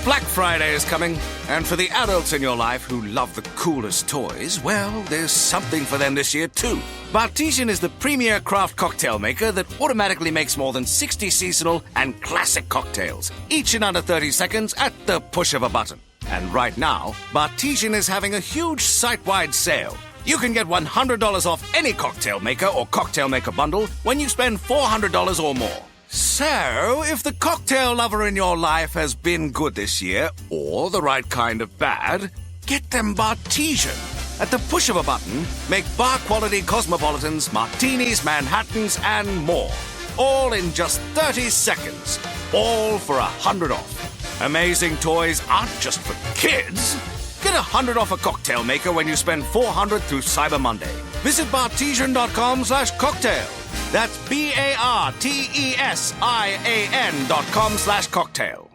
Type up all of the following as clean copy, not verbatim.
Black Friday is coming, and for the adults in your life who love the coolest toys, well, there's something for them this year too. Bartesian is the premier craft cocktail maker that automatically makes more than 60 seasonal and classic cocktails, each in under 30 seconds at the push of a button. And right now, Bartesian is having a huge site-wide sale. You can get $100 off any cocktail maker or cocktail maker bundle when you spend $400 or more. So, if the cocktail lover in your life has been good this year, or the right kind of bad, get them Bartesian. At the push of a button, make bar-quality cosmopolitans, martinis, Manhattans, and more. All in just 30 seconds. All for $100 off. Amazing toys aren't just for kids. Get $100 off a cocktail maker when you spend $400 through Cyber Monday. Visit bartesian.com/cocktail. That's BARTESIAN.com/cocktail.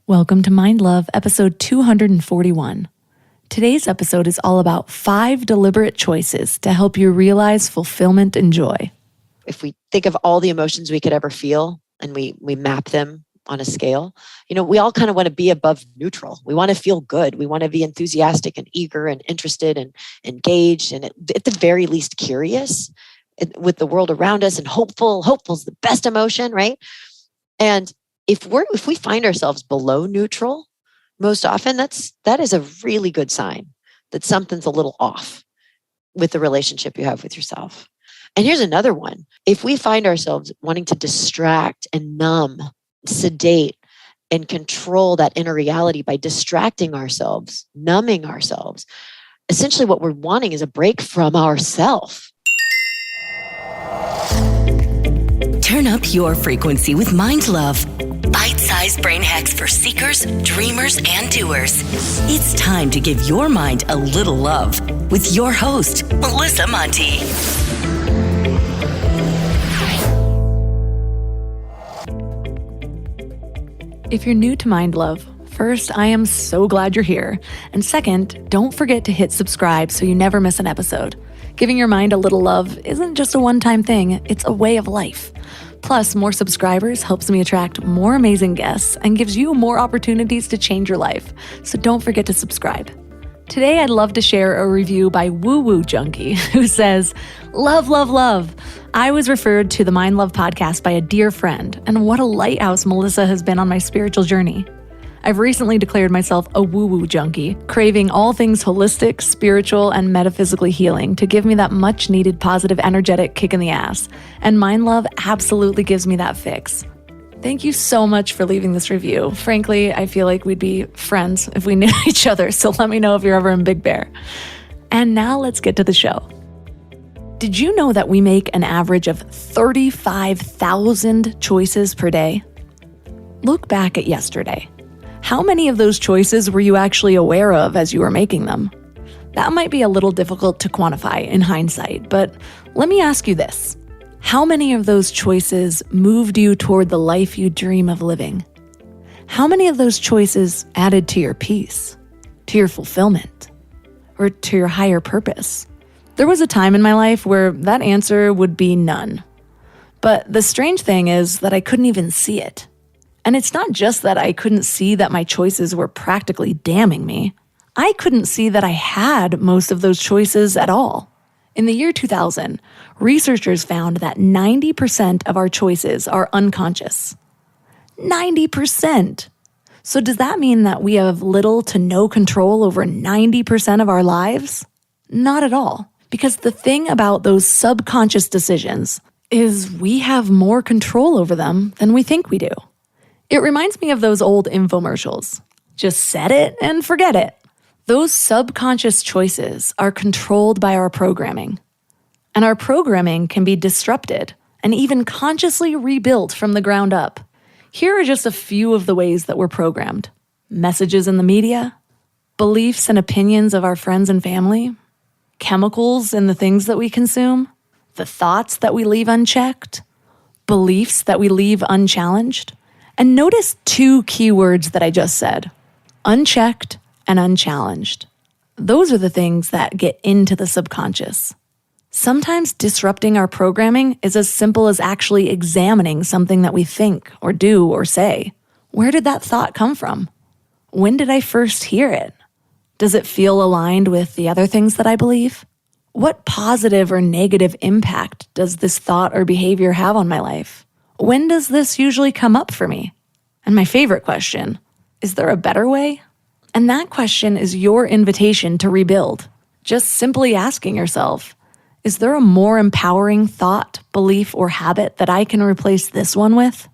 Welcome to Mind Love, episode 241. Today's episode is all about 5 deliberate choices to help you realize fulfillment and joy. If we think of all the emotions we could ever feel and we map them on a scale, we all kind of want to be above neutral. We want to feel good. We want to be enthusiastic and eager and interested and engaged and at the very least curious with the world around us and hopeful. Hopeful is the best emotion, right? And if we find ourselves below neutral, most often that is a really good sign that something's a little off with the relationship you have with yourself. And here's another one. If we find ourselves wanting to distract and numb, sedate, and control that inner reality by distracting ourselves, numbing ourselves, essentially what we're wanting is a break from ourself. Turn up your frequency with Mind Love. Bite-sized brain hacks for seekers, dreamers, and doers. It's time to give your mind a little love with your host, Melissa Monti. If you're new to Mind Love, first, I am so glad you're here. And second, don't forget to hit subscribe so you never miss an episode. Giving your mind a little love isn't just a one-time thing, it's a way of life. Plus, more subscribers helps me attract more amazing guests and gives you more opportunities to change your life. So don't forget to subscribe. Today, I'd love to share a review by Woo Woo Junkie, who says, "Love, love, love. I was referred to the Mind Love podcast by a dear friend, and what a lighthouse Melissa has been on my spiritual journey. I've recently declared myself a woo-woo junkie, craving all things holistic, spiritual, and metaphysically healing to give me that much-needed positive energetic kick in the ass, and Mind Love absolutely gives me that fix. Thank you so much for leaving this review. Frankly, I feel like we'd be friends if we knew each other, so let me know if you're ever in Big Bear. And now let's get to the show. Did you know that we make an average of 35,000 choices per day? Look back at yesterday. How many of those choices were you actually aware of as you were making them? That might be a little difficult to quantify in hindsight, but let me ask you this. How many of those choices moved you toward the life you dream of living? How many of those choices added to your peace, to your fulfillment, or to your higher purpose? There was a time in my life where that answer would be none. But the strange thing is that I couldn't even see it. And it's not just that I couldn't see that my choices were practically damning me. I couldn't see that I had most of those choices at all. In the year 2000, researchers found that 90% of our choices are unconscious. 90%! So does that mean that we have little to no control over 90% of our lives? Not at all. Because the thing about those subconscious decisions is we have more control over them than we think we do. It reminds me of those old infomercials. Just set it and forget it. Those subconscious choices are controlled by our programming. And our programming can be disrupted and even consciously rebuilt from the ground up. Here are just a few of the ways that we're programmed. Messages in the media, beliefs and opinions of our friends and family, chemicals in the things that we consume, the thoughts that we leave unchecked, beliefs that we leave unchallenged. And notice 2 key words that I just said, unchecked and unchallenged. Those are the things that get into the subconscious. Sometimes disrupting our programming is as simple as actually examining something that we think or do or say. Where did that thought come from? When did I first hear it? Does it feel aligned with the other things that I believe? What positive or negative impact does this thought or behavior have on my life? When does this usually come up for me? And my favorite question, is there a better way? And that question is your invitation to rebuild. Just simply asking yourself, is there a more empowering thought, belief, or habit that I can replace this one with?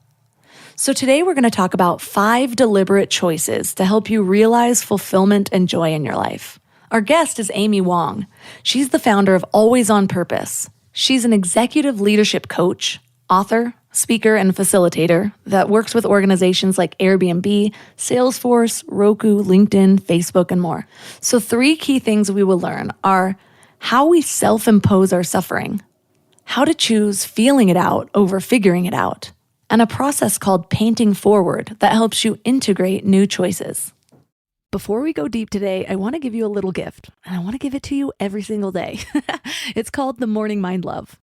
So today we're going to talk about 5 deliberate choices to help you realize fulfillment and joy in your life. Our guest is Amy Wong. She's the founder of Always on Purpose. She's an executive leadership coach, author, speaker, and facilitator that works with organizations like Airbnb, Salesforce, Roku, LinkedIn, Facebook, and more. So 3 key things we will learn are how we self-impose our suffering, how to choose feeling it out over figuring it out, and a process called painting forward that helps you integrate new choices. Before we go deep today, I want to give you a little gift, and I want to give it to you every single day. It's called the Morning Mind Love.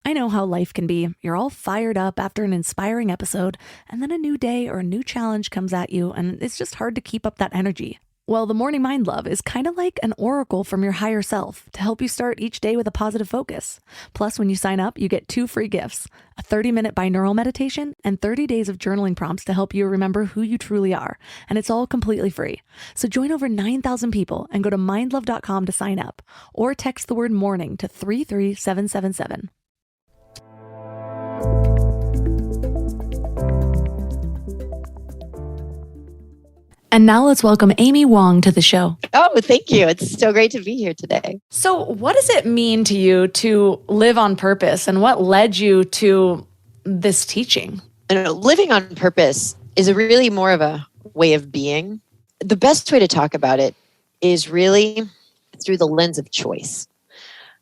I know how life can be. You're all fired up after an inspiring episode, and then a new day or a new challenge comes at you, and it's just hard to keep up that energy. Well, the Morning Mind Love is kind of like an oracle from your higher self to help you start each day with a positive focus. Plus, when you sign up, you get 2 free gifts, a 30-minute binaural meditation and 30 days of journaling prompts to help you remember who you truly are. And it's all completely free. So join over 9,000 people and go to mindlove.com to sign up or text the word morning to 33777. And now let's welcome Amy Wong to the show. Oh, thank you. It's so great to be here today. So what does it mean to you to live on purpose, and what led you to this teaching? Living on purpose is a really more of a way of being. The best way to talk about it is really through the lens of choice.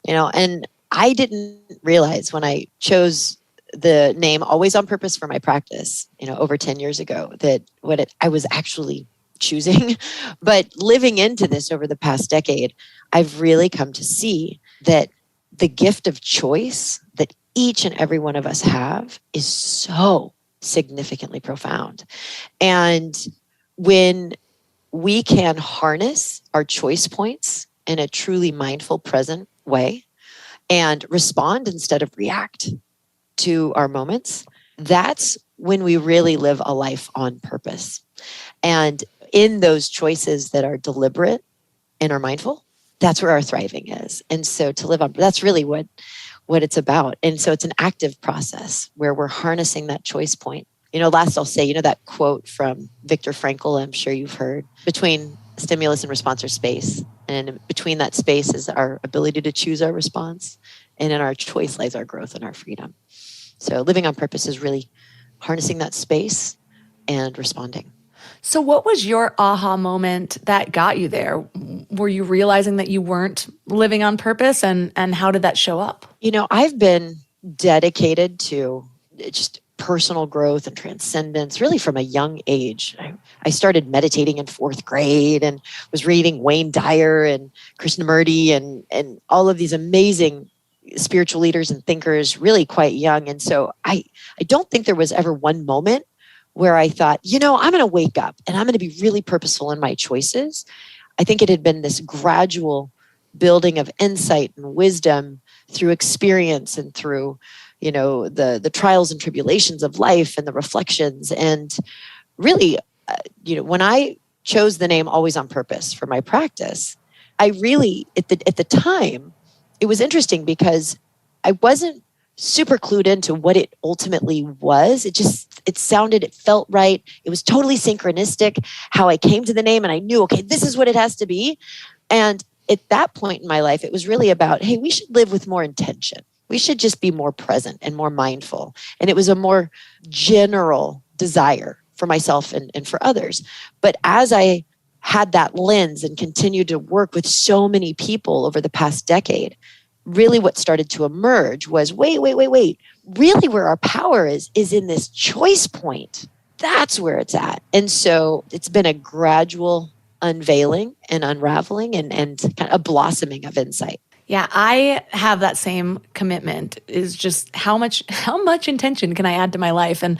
And I didn't realize when I chose the name Always on Purpose for my practice, over 10 years ago, that I was actually choosing. But living into this over the past decade, I've really come to see that the gift of choice that each and every one of us have is so significantly profound. And when we can harness our choice points in a truly mindful, present way and respond instead of react to our moments, that's when we really live a life on purpose. And in those choices that are deliberate and are mindful, that's where our thriving is. And so to live on, that's really what it's about. And so it's an active process where we're harnessing that choice point. Last I'll say, that quote from Viktor Frankl, I'm sure you've heard, between stimulus and response are space. And between that space is our ability to choose our response. And in our choice lies our growth and our freedom. So living on purpose is really harnessing that space and responding. So what was your aha moment that got you there? Were you realizing that you weren't living on purpose, and how did that show up? I've been dedicated to just personal growth and transcendence really from a young age. I started meditating in 4th grade and was reading Wayne Dyer and Krishnamurti and all of these amazing spiritual leaders and thinkers really quite young. And so I don't think there was ever one moment where I thought, I'm going to wake up and I'm going to be really purposeful in my choices. I think it had been this gradual building of insight and wisdom through experience and through, the trials and tribulations of life and the reflections. And really, when I chose the name Always on Purpose for my practice, I really, at the time, it was interesting because I wasn't super clued into what it ultimately was. It felt right. It was totally synchronistic how I came to the name, and I knew, okay, this is what it has to be. And at that point in my life, it was really about, hey, we should live with more intention. We should just be more present and more mindful. And it was a more general desire for myself and for others. But as I had that lens and continued to work with so many people over the past decade, really what started to emerge was, wait. Really where our power is in this choice point. That's where it's at. And so it's been a gradual unveiling and unraveling and kind of a blossoming of insight. Yeah, I have that same commitment, is just how much intention can I add to my life? And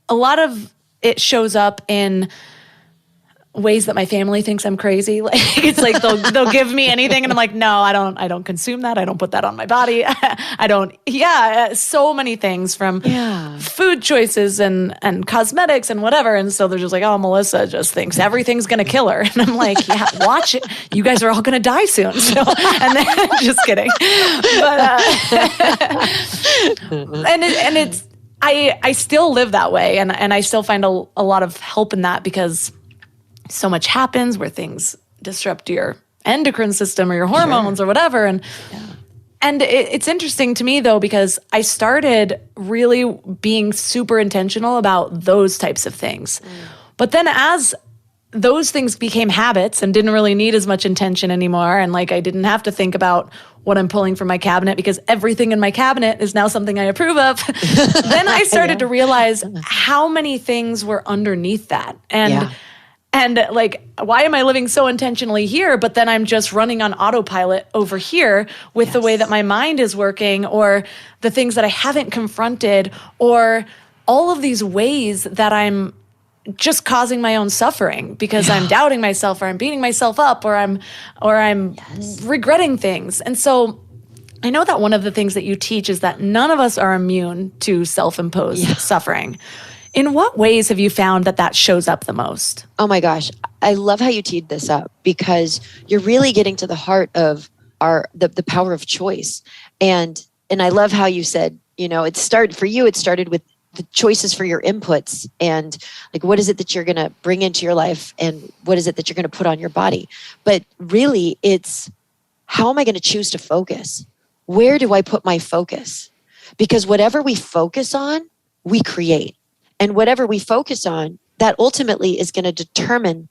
a lot of it shows up in ways that my family thinks I'm crazy. Like it's like they'll give me anything and I'm like, no, I don't consume that. I don't put that on my body. I don't. Yeah, so many things from food choices and cosmetics and whatever. And so they're just like, oh, Melissa just thinks everything's gonna kill her. And I'm like, yeah, watch it. You guys are all gonna die soon. So, and then just kidding. But and it's I still live that way, and I still find a lot of help in that because so much happens where things disrupt your endocrine system or your hormones or whatever. And it's interesting to me though, because I started really being super intentional about those types of things. But then as those things became habits and didn't really need as much intention anymore, and like I didn't have to think about what I'm pulling from my cabinet because everything in my cabinet is now something I approve of, then I started to realize how many things were underneath that. And like, why am I living so intentionally here, but then I'm just running on autopilot over here with the way that my mind is working, or the things that I haven't confronted, or all of these ways that I'm just causing my own suffering because I'm doubting myself, or I'm beating myself up, or I'm regretting things. And so I know that one of the things that you teach is that none of us are immune to self-imposed suffering. In what ways have you found that shows up the most? Oh my gosh. I love how you teed this up because you're really getting to the heart of the power of choice. And I love how you said, it started with the choices for your inputs, and like, what is it that you're going to bring into your life, and what is it that you're going to put on your body? But really it's, how am I going to choose to focus? Where do I put my focus? Because whatever we focus on, we create. And whatever we focus on, that ultimately is going to determine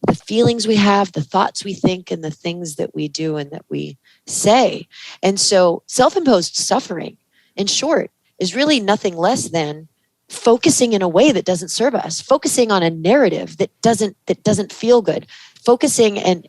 the feelings we have, the thoughts we think, and the things that we do and that we say. And so self-imposed suffering, in short, is really nothing less than focusing in a way that doesn't serve us, focusing on a narrative that doesn't feel good, focusing and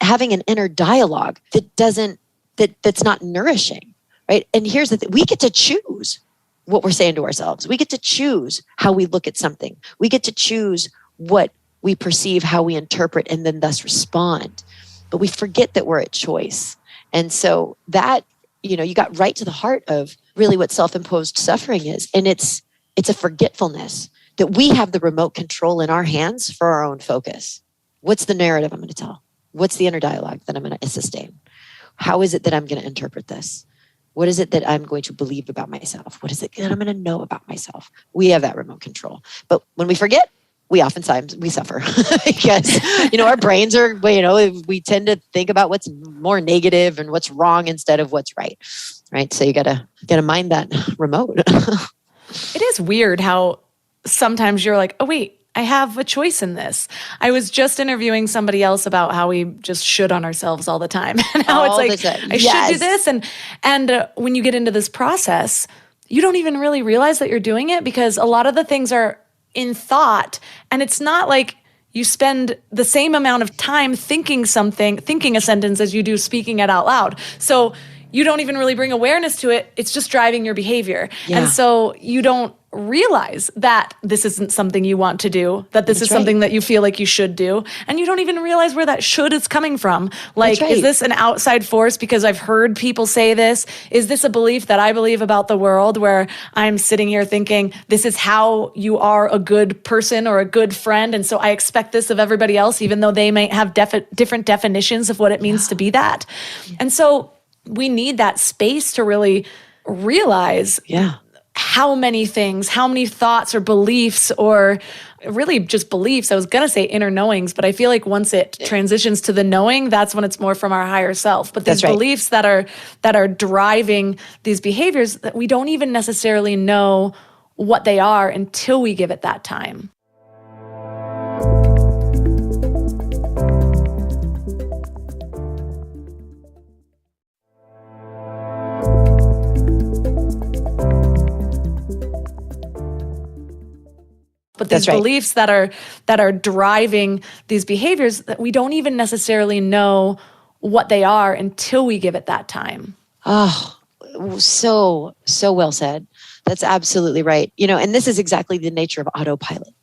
having an inner dialogue that's not nourishing, right? And here's the thing, we get to choose what we're saying to ourselves. We get to choose how we look at something. We get to choose what we perceive, how we interpret, and then thus respond. But we forget that we're at choice. And so that, you got right to the heart of really what self-imposed suffering is. And it's a forgetfulness that we have the remote control in our hands for our own focus. What's the narrative I'm going to tell? What's the inner dialogue that I'm going to sustain? How is it that I'm going to interpret this? What is it that I'm going to believe about myself? What is it that I'm going to know about myself? We have that remote control. But when we forget, we oftentimes suffer because, our brains are, we tend to think about what's more negative and what's wrong instead of what's right. Right. So you gotta mind that remote. It is weird how sometimes you're like, oh, wait, I have a choice in this. I was just interviewing somebody else about how we just should on ourselves all the time. And how it's like, I should do this. And when you get into this process, you don't even really realize that you're doing it because a lot of the things are in thought. And it's not like you spend the same amount of time thinking a sentence as you do speaking it out loud. So you don't even really bring awareness to it. It's just driving your behavior. Yeah. And so you don't realize that this isn't something you want to do, that this is something that you feel like you should do. And you don't even realize where that should is coming from. Like, is this an outside force because I've heard people say this? Is this a belief that I believe about the world where I'm sitting here thinking, this is how you are a good person or a good friend, and so I expect this of everybody else, even though they might have different definitions of what it means to be that. And so we need that space to really realize how many things, how many thoughts or beliefs, or really just beliefs. I was going to say inner knowings, but I feel like once it transitions to the knowing, that's when it's more from our higher self. But these beliefs that are driving these behaviors, that we don't even necessarily know what they are until we give it that time. But these beliefs that are driving these behaviors, that we don't even necessarily know what they are until we give it that time. Oh, so well said. That's absolutely right. And this is exactly the nature of autopilot.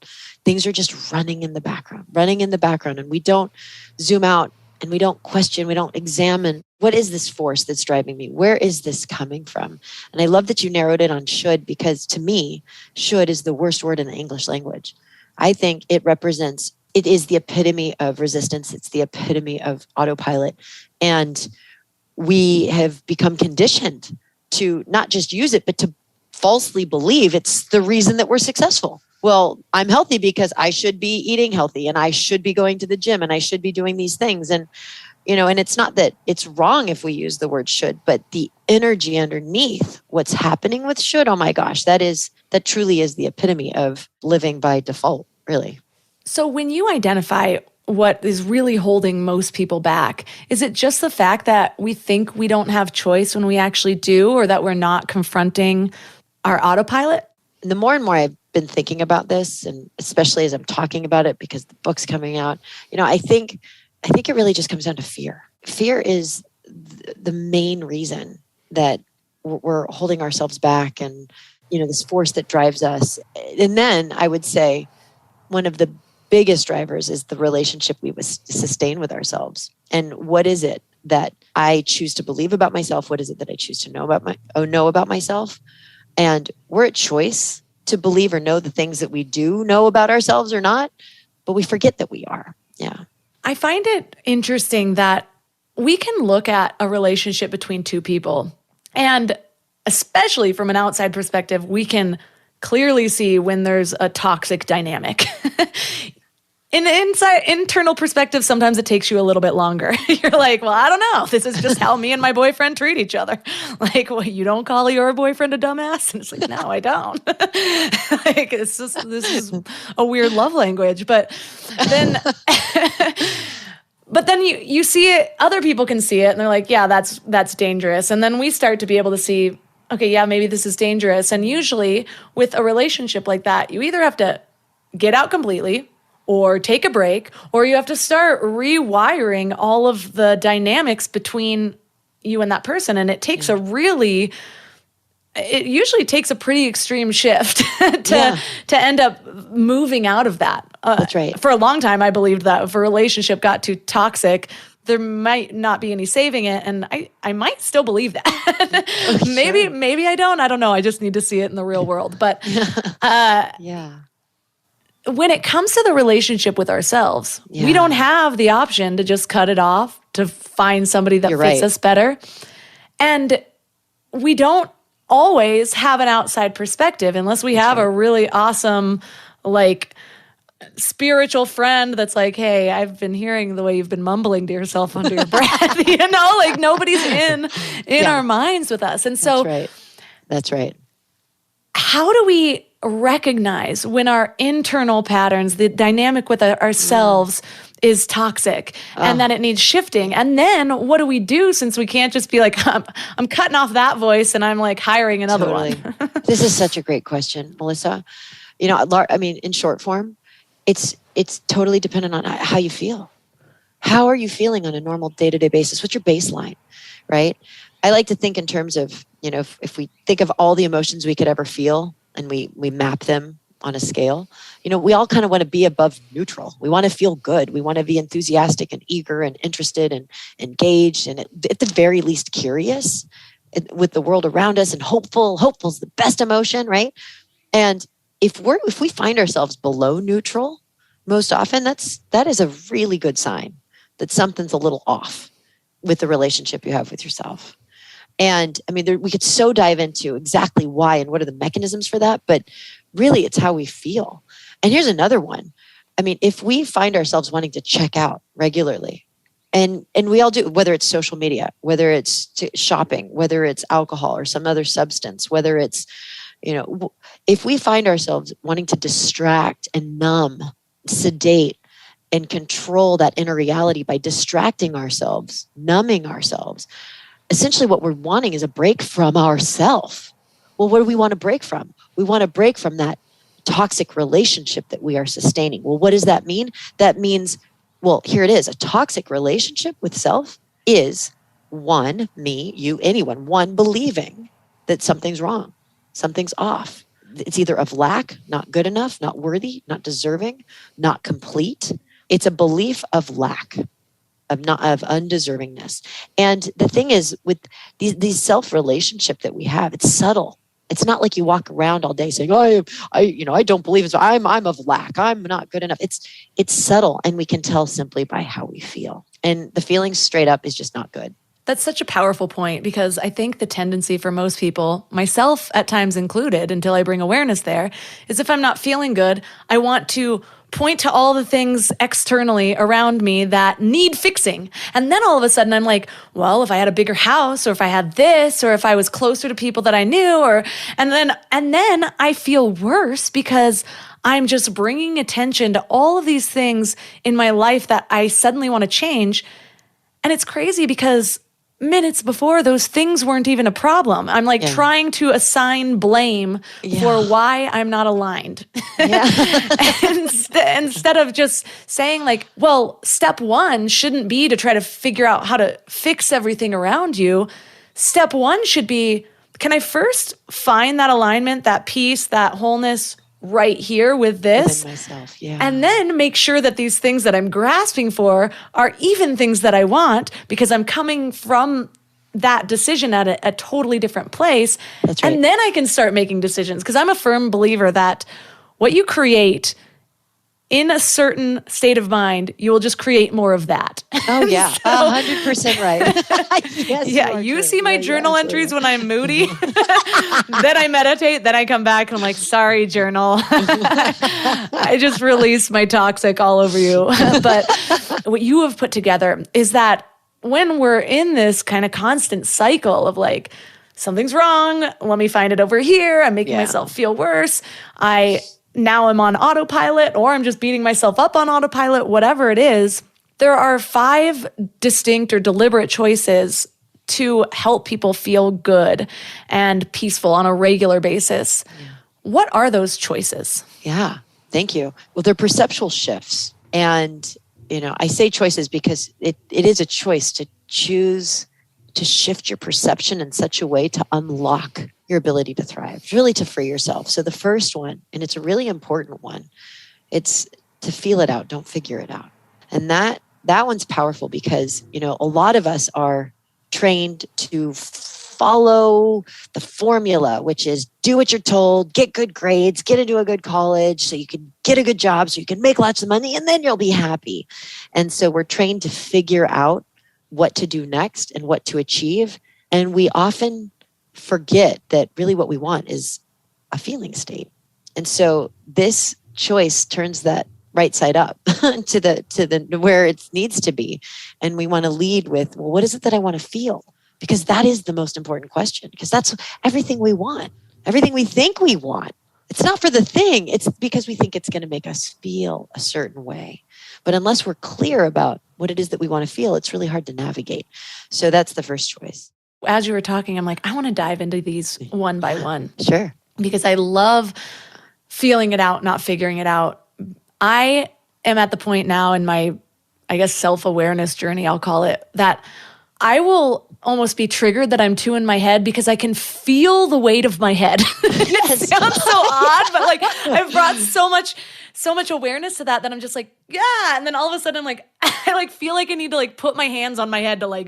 Things are just running in the background, and we don't zoom out and we don't question, we don't examine, what is this force that's driving me? Where is this coming from? And I love that you narrowed it on should, because to me, should is the worst word in the English language. I think it is the epitome of resistance. It's the epitome of autopilot. And we have become conditioned to not just use it, but to falsely believe it's the reason that we're successful. Well, I'm healthy because I should be eating healthy, and I should be going to the gym, and I should be doing these things. And, and it's not that it's wrong if we use the word should, but the energy underneath what's happening with should, oh my gosh, that truly is the epitome of living by default, really. So when you identify what is really holding most people back, is it just the fact that we think we don't have choice when we actually do, or that we're not confronting our autopilot? And the more and more I've been thinking about this, and especially as I'm talking about it because the book's coming out, I think it really just comes down to fear. Fear is the main reason that we're holding ourselves back, and this force that drives us. And then I would say one of the biggest drivers is the relationship we sustain with ourselves. And what is it that I choose to believe about myself? What is it that I choose to know about myself? And we're at choice to believe or know the things that we do know about ourselves or not, but we forget that we are. Yeah. I find it interesting that we can look at a relationship between two people, and especially from an outside perspective, we can clearly see when there's a toxic dynamic. In internal perspective, sometimes it takes you a little bit longer. You're like, well, I don't know. This is just how me and my boyfriend treat each other. Like, well, you don't call your boyfriend a dumbass? And it's like, no, I don't. Like, this is a weird love language. But then, you see it, other people can see it, and they're like, yeah, that's dangerous. And then we start to be able to see, okay, yeah, maybe this is dangerous. And usually with a relationship like that, you either have to get out completely, or take a break, or you have to start rewiring all of the dynamics between you and that person. And it takes it usually takes a pretty extreme shift to end up moving out of that. That's right. For a long time, I believed that if a relationship got too toxic, there might not be any saving it. And I might still believe that. Maybe I don't. I don't know. I just need to see it in the real world. But when it comes to the relationship with ourselves, we don't have the option to just cut it off, to find somebody that fits us better. And we don't always have an outside perspective unless we have a really awesome, spiritual friend that's like, hey, I've been hearing the way you've been mumbling to yourself under your breath. Nobody's in our minds with us. And so That's right. How do we recognize when our internal patterns, the dynamic with ourselves is toxic and that it needs shifting? And then what do we do, since we can't just be like, I'm cutting off that voice and I'm like hiring another one? This is such a great question, Melissa. In short form, it's totally dependent on how you feel. How are you feeling on a normal day-to-day basis? What's your baseline, right? I like to think in terms of, if we think of all the emotions we could ever feel and we map them on a scale, we all kind of want to be above neutral. We want to feel good. We want to be enthusiastic and eager and interested and engaged and at the very least curious with the world around us, and hopeful. Hopeful is the best emotion, right? And if we find ourselves below neutral, most often that is a really good sign that something's a little off with the relationship you have with yourself. And we could so dive into exactly why and what are the mechanisms for that, but really it's how we feel. And here's another one. If we find ourselves wanting to check out regularly, and we all do, whether it's social media, whether it's shopping, whether it's alcohol or some other substance, whether it's, if we find ourselves wanting to distract and numb, sedate, and control that inner reality by distracting ourselves, numbing ourselves, essentially what we're wanting is a break from ourself. Well, what do we want to break from? We want to break from that toxic relationship that we are sustaining. Well, what does that mean? That means, well, here it is. A toxic relationship with self is one, me, you, anyone, one believing that something's wrong. something's off. It's either of lack, not good enough, not worthy, not deserving, not complete. It's a belief of lack, of undeservingness. And the thing is, with these self-relationship that we have, it's subtle. It's not like you walk around all day saying, I don't believe it. I'm of lack. I'm not good enough. It's subtle, and we can tell simply by how we feel. And the feeling straight up is just not good. That's such a powerful point, because I think the tendency for most people, myself at times included, until I bring awareness there, is if I'm not feeling good, I want to point to all the things externally around me that need fixing. And then all of a sudden I'm like, well, if I had a bigger house, or if I had this, or if I was closer to people that I knew, and then I feel worse because I'm just bringing attention to all of these things in my life that I suddenly want to change. And it's crazy because minutes before, those things weren't even a problem. I'm like trying to assign blame for why I'm not aligned. Instead of just saying like, well, step one shouldn't be to try to figure out how to fix everything around you. Step one should be, can I first find that alignment, that peace, that wholeness right here with this, myself, and then make sure that these things that I'm grasping for are even things that I want, because I'm coming from that decision at a totally different place. That's right. And then I can start making decisions, because I'm a firm believer that what you create in a certain state of mind, you will just create more of that. Oh yeah, 100% right. Yes, you see my journal entries when I'm moody. Then I meditate, then I come back and I'm like, sorry, journal. I just released my toxic all over you. But what you have put together is that when we're in this kind of constant cycle of like, something's wrong, let me find it over here, I'm making myself feel worse, now I'm on autopilot, or I'm just beating myself up on autopilot, whatever it is, there are 5 distinct or deliberate choices to help people feel good and peaceful on a regular basis. Yeah. What are those choices? Yeah, thank you. Well, they're perceptual shifts. And, I say choices because it is a choice to choose to shift your perception in such a way to unlock your ability to thrive, really to free yourself. So the first one, and it's a really important one, it's to feel it out, don't figure it out. And that one's powerful because, a lot of us are trained to follow the formula, which is do what you're told, get good grades, get into a good college so you can get a good job, so you can make lots of money, and then you'll be happy. And so we're trained to figure out what to do next and what to achieve. And we often forget that really what we want is a feeling state. And so this choice turns that right side up to the where it needs to be. And we want to lead with, well, what is it that I want to feel? Because that is the most important question, because that's everything we want, everything we think we want. It's not for the thing, it's because we think it's going to make us feel a certain way. But unless we're clear about what it is that we want to feel, it's really hard to navigate. So that's the first choice. As you were talking, I'm like, I want to dive into these one by one. Sure. Because I love feeling it out, not figuring it out. I am at the point now in my, self-awareness journey, I'll call it, that I will almost be triggered that I'm too in my head because I can feel the weight of my head. It sounds so odd, but like I've brought so much awareness to that I'm just like, yeah. And then all of a sudden I'm like, I feel like I need to put my hands on my head to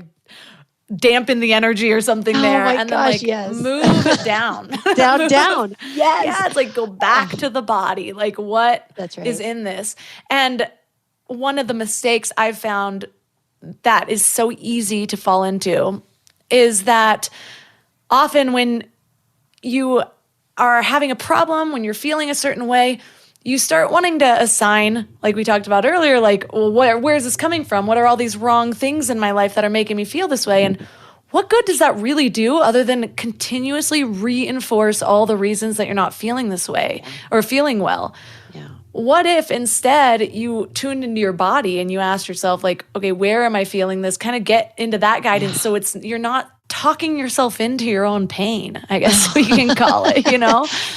dampen the energy or something there. My and gosh, then move it down. down. Yes. Yeah, it's go back to the body. What That's right. is in this? And one of the mistakes I've found that is so easy to fall into is that often when you are having a problem, when you're feeling a certain way, you start wanting to assign, like we talked about earlier, well, where is this coming from? What are all these wrong things in my life that are making me feel this way? And what good does that really do other than continuously reinforce all the reasons that you're not feeling this way or feeling well? Yeah. What if instead you tuned into your body and you asked yourself, okay, where am I feeling this? Kind of get into that guidance so you're not talking yourself into your own pain, I guess we can call it,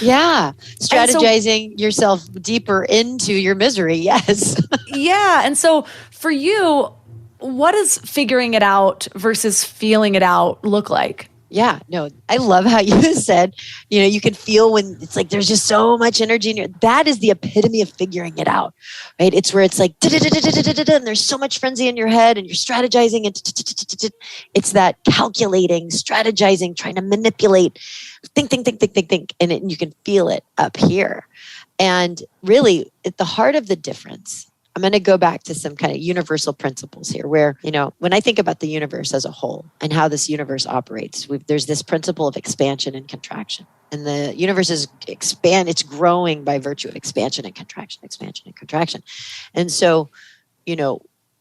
Yeah. Strategizing yourself deeper into your misery. Yes. Yeah. And so for you, what does figuring it out versus feeling it out look like? Yeah, no, I love how you said, you can feel when it's like there's just so much energy in your, that is the epitome of figuring it out, right? It's where it's like, and there's so much frenzy in your head and you're strategizing and it's that calculating, strategizing, trying to manipulate, think. And you can feel it up here. And really at the heart of the difference, I'm going to go back to some kind of universal principles here where, when I think about the universe as a whole and how this universe operates, there's this principle of expansion and contraction. And the universe is it's growing by virtue of expansion and contraction, expansion and contraction. And so,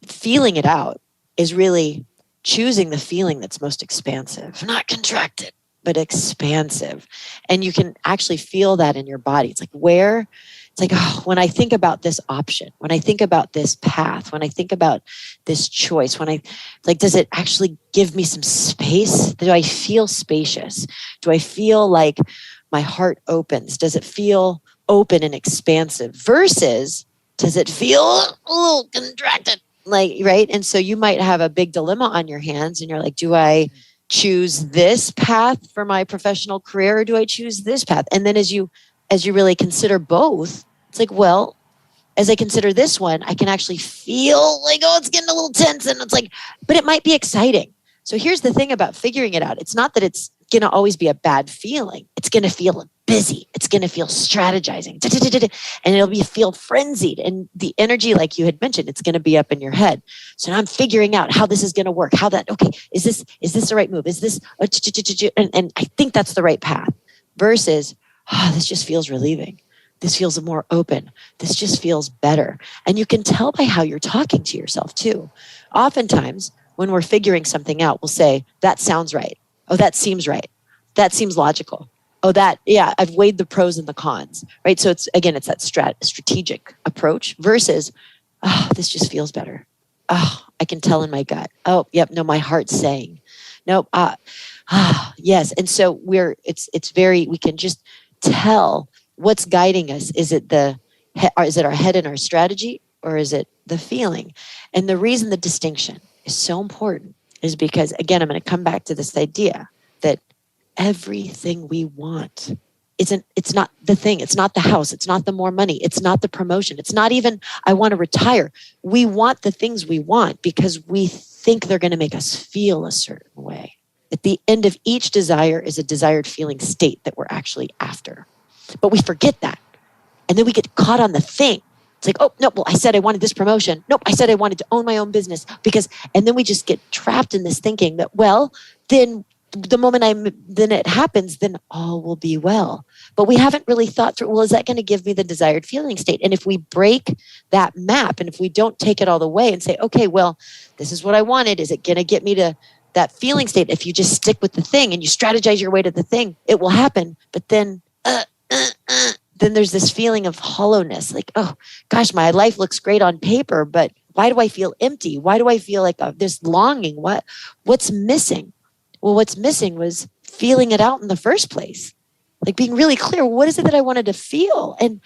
feeling it out is really choosing the feeling that's most expansive, not contracted, but expansive. And you can actually feel that in your body. It's like, oh, when I think about this option, when I think about this path, when I think about this choice, does it actually give me some space? Do I feel spacious? Do I feel like my heart opens? Does it feel open and expansive versus does it feel a little contracted? Right? And so you might have a big dilemma on your hands and you're like, do I choose this path for my professional career or do I choose this path? And then as you really consider both, it's like, well, as I consider this one, I can actually feel like, oh, it's getting a little tense. And it's like, but it might be exciting. So here's the thing about figuring it out. It's not that it's going to always be a bad feeling. It's going to feel busy. It's going to feel strategizing. And it'll feel frenzied. And the energy, like you had mentioned, it's going to be up in your head. So now I'm figuring out how this is going to work. Okay, is this the right move? Is this, and I think that's the right path versus, this just feels relieving. This feels more open. This just feels better. And you can tell by how you're talking to yourself too. Oftentimes, when we're figuring something out, we'll say, that sounds right. Oh, that seems right. That seems logical. Oh, I've weighed the pros and the cons, right? So it's that strategic approach versus, oh, this just feels better. Oh, I can tell in my gut. Oh, yep, no, my heart's saying. Nope. Yes. And so we can just tell what's guiding us. Is it our head and our strategy, or is it the feeling? And the reason the distinction is so important is because, again, I'm going to come back to this idea that everything we want it's not the thing. It's not the house. It's not the more money. It's not the promotion. It's not even, I want to retire. We want the things we want because we think they're going to make us feel a certain way. At the end of each desire is a desired feeling state that we're actually after. But we forget that. And then we get caught on the thing. It's like, oh, no, well, I said I wanted this promotion. Nope, I said I wanted to own my own business and then we just get trapped in this thinking that, well, then the moment then it happens, then all will be well. But we haven't really thought through, well, is that going to give me the desired feeling state? And if we break that map and if we don't take it all the way and say, okay, well, this is what I wanted. Is it going to get me to that feeling state? If you just stick with the thing and you strategize your way to the thing, it will happen. But then there's this feeling of hollowness. Like, oh, gosh, my life looks great on paper, but why do I feel empty? Why do I feel like this longing? What's missing? Well, what's missing was feeling it out in the first place. Like being really clear, what is it that I wanted to feel? And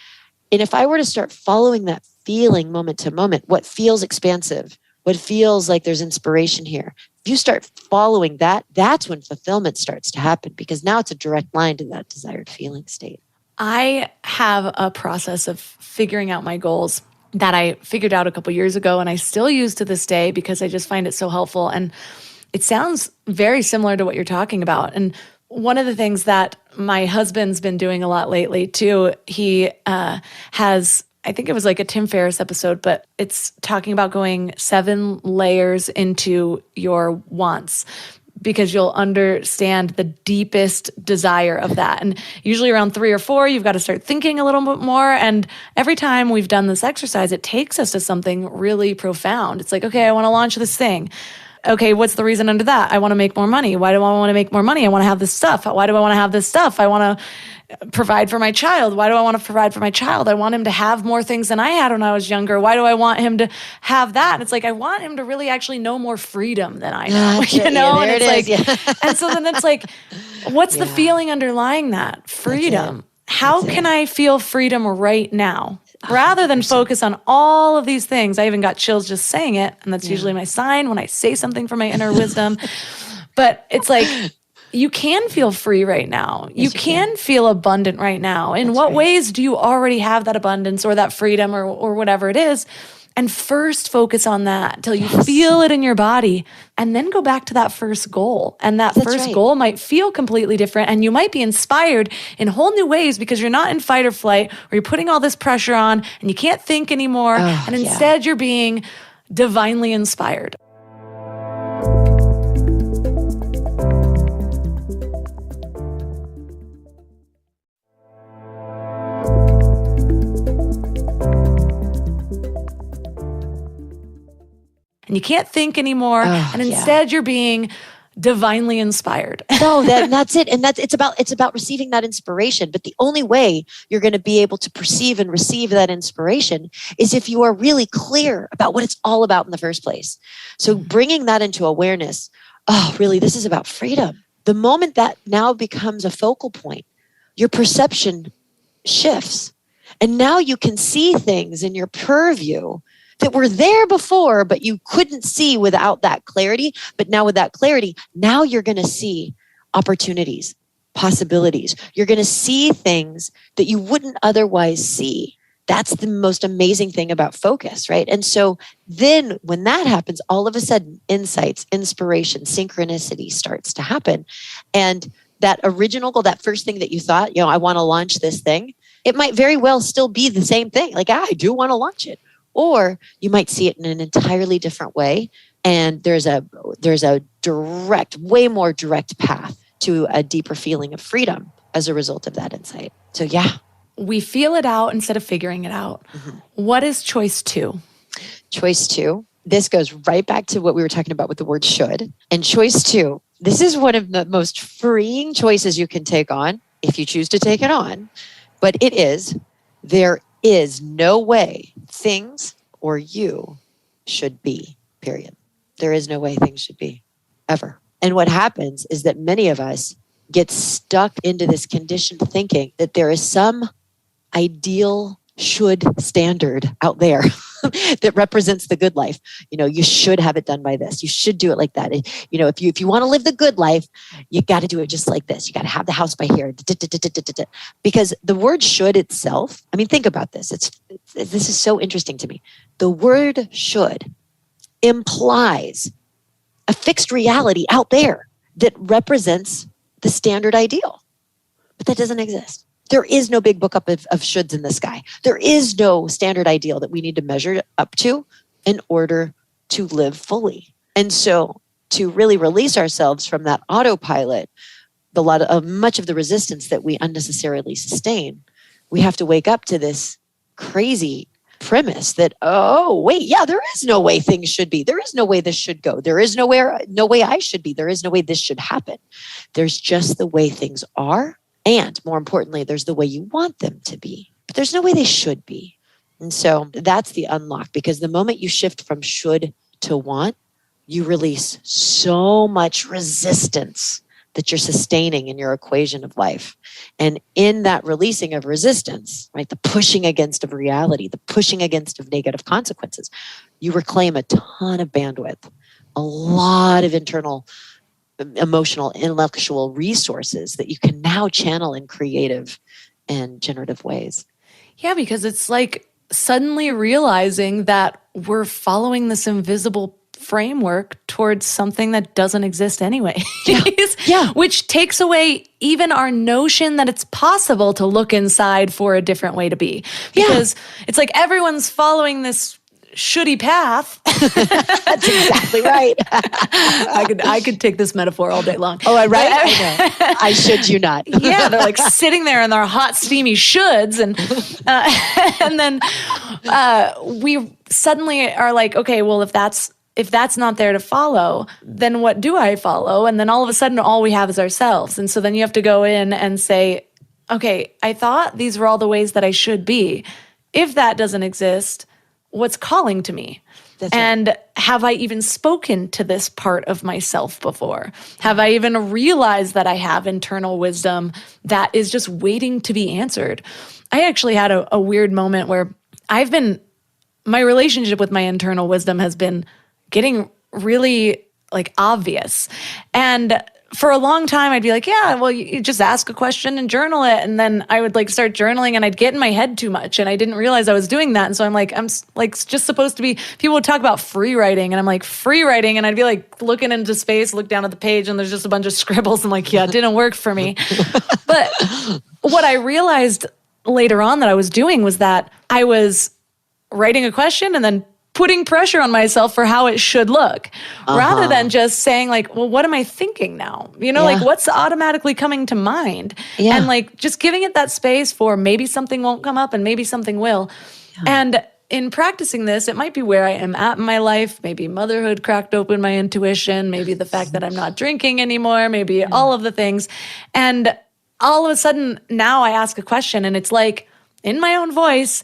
if I were to start following that feeling moment to moment, what feels expansive, what feels like there's inspiration here, if you start following that, that's when fulfillment starts to happen because now it's a direct line to that desired feeling state. I have a process of figuring out my goals that I figured out a couple years ago and I still use to this day because I just find it so helpful. And it sounds very similar to what you're talking about. And one of the things that my husband's been doing a lot lately too, he has, I think it was like a Tim Ferriss episode, but it's talking about going 7 layers into your wants because you'll understand the deepest desire of that. And usually around 3 or 4, you've got to start thinking a little bit more. And every time we've done this exercise, it takes us to something really profound. It's like, okay, I want to launch this thing. Okay, what's the reason under that? I want to make more money. Why do I want to make more money? I want to have this stuff. Why do I want to have this stuff? I want to provide for my child. Why do I want to provide for my child? I want him to have more things than I had when I was younger. Why do I want him to have that? And it's like, I want him to really actually know more freedom than I know, you know? Yeah, and it's like, yeah. and so then it's like, what's the feeling underlying that? Freedom. How can I feel freedom right now? Rather than focus on all of these things. I even got chills just saying it. And that's usually my sign when I say something from my inner wisdom. But it's like, you can feel free right now. Yes, you can feel abundant right now. In what ways do you already have that abundance or that freedom or whatever it is? And first focus on that till you feel it in your body, and then go back to that first goal. And that first goal might feel completely different, and you might be inspired in whole new ways because you're not in fight or flight, or you're putting all this pressure on and you can't think anymore. And instead you're being divinely inspired. And you can't think anymore. And instead you're being divinely inspired. No, that's it. And it's about receiving that inspiration. But the only way you're going to be able to perceive and receive that inspiration is if you are really clear about what it's all about in the first place. So bringing that into awareness, really, this is about freedom. The moment that now becomes a focal point, your perception shifts. And now you can see things in your purview that were there before, but you couldn't see without that clarity. But now with that clarity, now you're going to see opportunities, possibilities. You're going to see things that you wouldn't otherwise see. That's the most amazing thing about focus, right? And so then when that happens, all of a sudden, insights, inspiration, synchronicity starts to happen. And that original goal, that first thing that you thought, I want to launch this thing, it might very well still be the same thing. Like, I do want to launch it. Or you might see it in an entirely different way. And there's a direct, way more direct path to a deeper feeling of freedom as a result of that insight. So yeah. We feel it out instead of figuring it out. What is choice 2? Choice 2. This goes right back to what we were talking about with the word should. And choice 2, this is one of the most freeing choices you can take on if you choose to take it on. But it is, there is no way things or you should be, period. There is no way things should be, ever. And what happens is that many of us get stuck into this conditioned thinking that there is some ideal should standard out there that represents the good life. You should have it done by this. You should do it like that. If you want to live the good life, you got to do it just like this. You got to have the house by here. Because the word should itself, think about this. This is so interesting to me. The word should implies a fixed reality out there that represents the standard ideal. But that doesn't exist. There is no big book up of shoulds in the sky. There is no standard ideal that we need to measure up to in order to live fully. And so to really release ourselves from that autopilot, much of the resistance that we unnecessarily sustain, we have to wake up to this crazy premise that, there is no way things should be. There is no way this should go. There is no way I should be. There is no way this should happen. There's just the way things are. And more importantly, there's the way you want them to be, but there's no way they should be. And so that's the unlock, because the moment you shift from should to want, you release so much resistance that you're sustaining in your equation of life. And in that releasing of resistance, right, the pushing against of reality, the pushing against of negative consequences, you reclaim a ton of bandwidth, a lot of internal emotional, intellectual resources that you can now channel in creative and generative ways. Yeah, because it's like suddenly realizing that we're following this invisible framework towards something that doesn't exist anyway. Yeah. Which takes away even our notion that it's possible to look inside for a different way to be. Because it's like everyone's following this shouldy path. That's exactly right. I could take this metaphor all day long. Oh, right? I know. I should you not. Yeah, they're like sitting there in their hot, steamy shoulds. And then we suddenly are like, okay, well, if that's not there to follow, then what do I follow? And then all of a sudden, all we have is ourselves. And so then you have to go in and say, okay, I thought these were all the ways that I should be. If that doesn't exist, what's calling to me? And have I even spoken to this part of myself before? Have I even realized that I have internal wisdom that is just waiting to be answered? I actually had a weird moment where my relationship with my internal wisdom has been getting really like obvious. And for a long time, I'd be like, yeah, well, you just ask a question and journal it. And then I would like start journaling and I'd get in my head too much. And I didn't realize I was doing that. And so I'm like just supposed to be, people would talk about free writing. And I'm like, free writing. And I'd be like looking into space, look down at the page and there's just a bunch of scribbles. And like, yeah, it didn't work for me. But what I realized later on that I was doing was that I was writing a question and then putting pressure on myself for how it should look rather than just saying like, well, what am I thinking now? Like what's automatically coming to mind? Yeah. And like just giving it that space for maybe something won't come up and maybe something will. Yeah. And in practicing this, it might be where I am at in my life. Maybe motherhood cracked open my intuition, maybe the fact that I'm not drinking anymore, maybe all of the things. And all of a sudden now I ask a question and it's like in my own voice,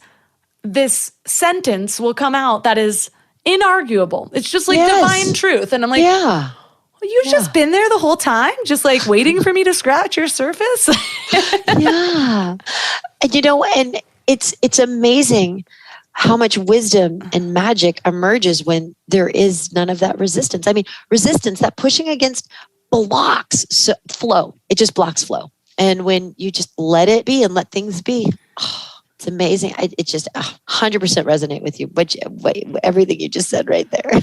this sentence will come out that is inarguable. It's just like divine truth. And I'm like, well, you've just been there the whole time, just like waiting for me to scratch your surface. Yeah. And and it's amazing how much wisdom and magic emerges when there is none of that resistance. I mean, resistance, that pushing against blocks flow. It just blocks flow. And when you just let it be and let things be, it's amazing. It just 100% resonate with you. But everything you just said right there.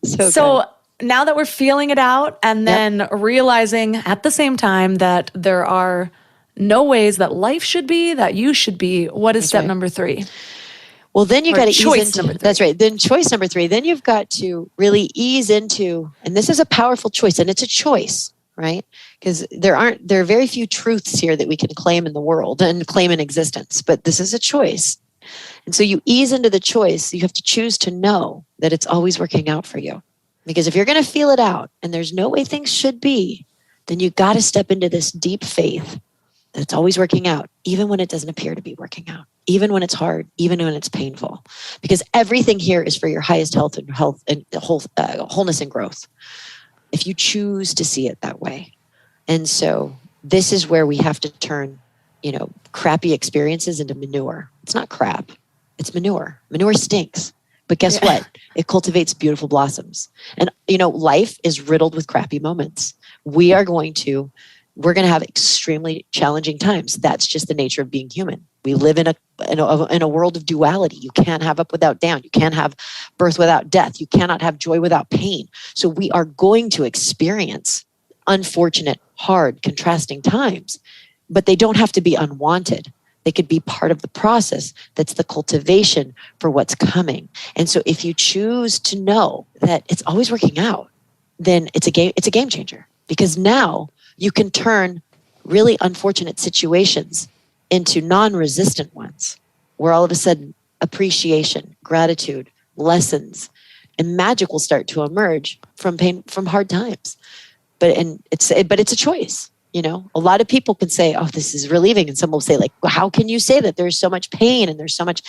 So now that we're feeling it out and then realizing at the same time that there are no ways that life should be, that you should be, what is step number 3? Well, then you got to ease into, that's right. Then choice number 3, then you've got to really ease into, and this is a powerful choice, and it's a choice, right? Because there are very few truths here that we can claim in the world and claim in existence, but this is a choice. And so you ease into the choice, you have to choose to know that it's always working out for you. Because if you're going to feel it out and there's no way things should be, then you got to step into this deep faith that it's always working out, even when it doesn't appear to be working out, even when it's hard, even when it's painful. Because everything here is for your highest health and wholeness and growth. If you choose to see it that way. And so this is where we have to turn, crappy experiences into manure. It's not crap. It's manure. Manure stinks. But guess what? It cultivates beautiful blossoms. And, life is riddled with crappy moments. We're going to have extremely challenging times. That's just the nature of being human. We live in a world of duality. You can't have up without down. You can't have birth without death. You cannot have joy without pain. So we are going to experience unfortunate, hard, contrasting times, but they don't have to be unwanted. They could be part of the process. That's the cultivation for what's coming. And so if you choose to know that it's always working out, then it's a game changer, because now you can turn really unfortunate situations into non-resistant ones, where all of a sudden appreciation, gratitude, lessons, and magic will start to emerge from pain, from hard times. But it's a choice. A lot of people can say, "Oh, this is relieving," and some will say, "Like, well, how can you say that? There's so much pain and there's so much."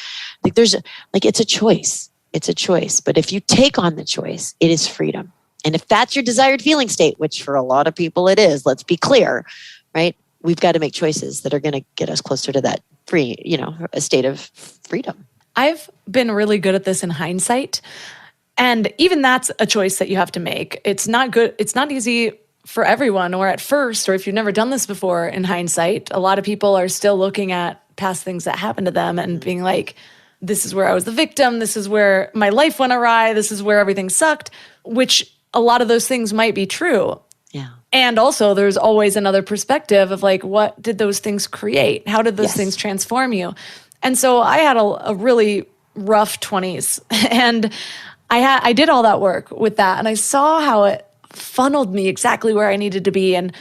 It's a choice. It's a choice. But if you take on the choice, it is freedom. And if that's your desired feeling state, which for a lot of people it is, let's be clear, right? We've got to make choices that are going to get us closer to that a state of freedom. I've been really good at this in hindsight. And even that's a choice that you have to make. It's not good. It's not easy for everyone, or at first, or if you've never done this before in hindsight. A lot of people are still looking at past things that happened to them and being like, this is where I was the victim. This is where my life went awry. This is where everything sucked, which a lot of those things might be true. Yeah. And also there's always another perspective of like, what did those things create? How did those things transform you? And so I had a really rough 20s and I did all that work with that. And I saw how it funneled me exactly where I needed to be. And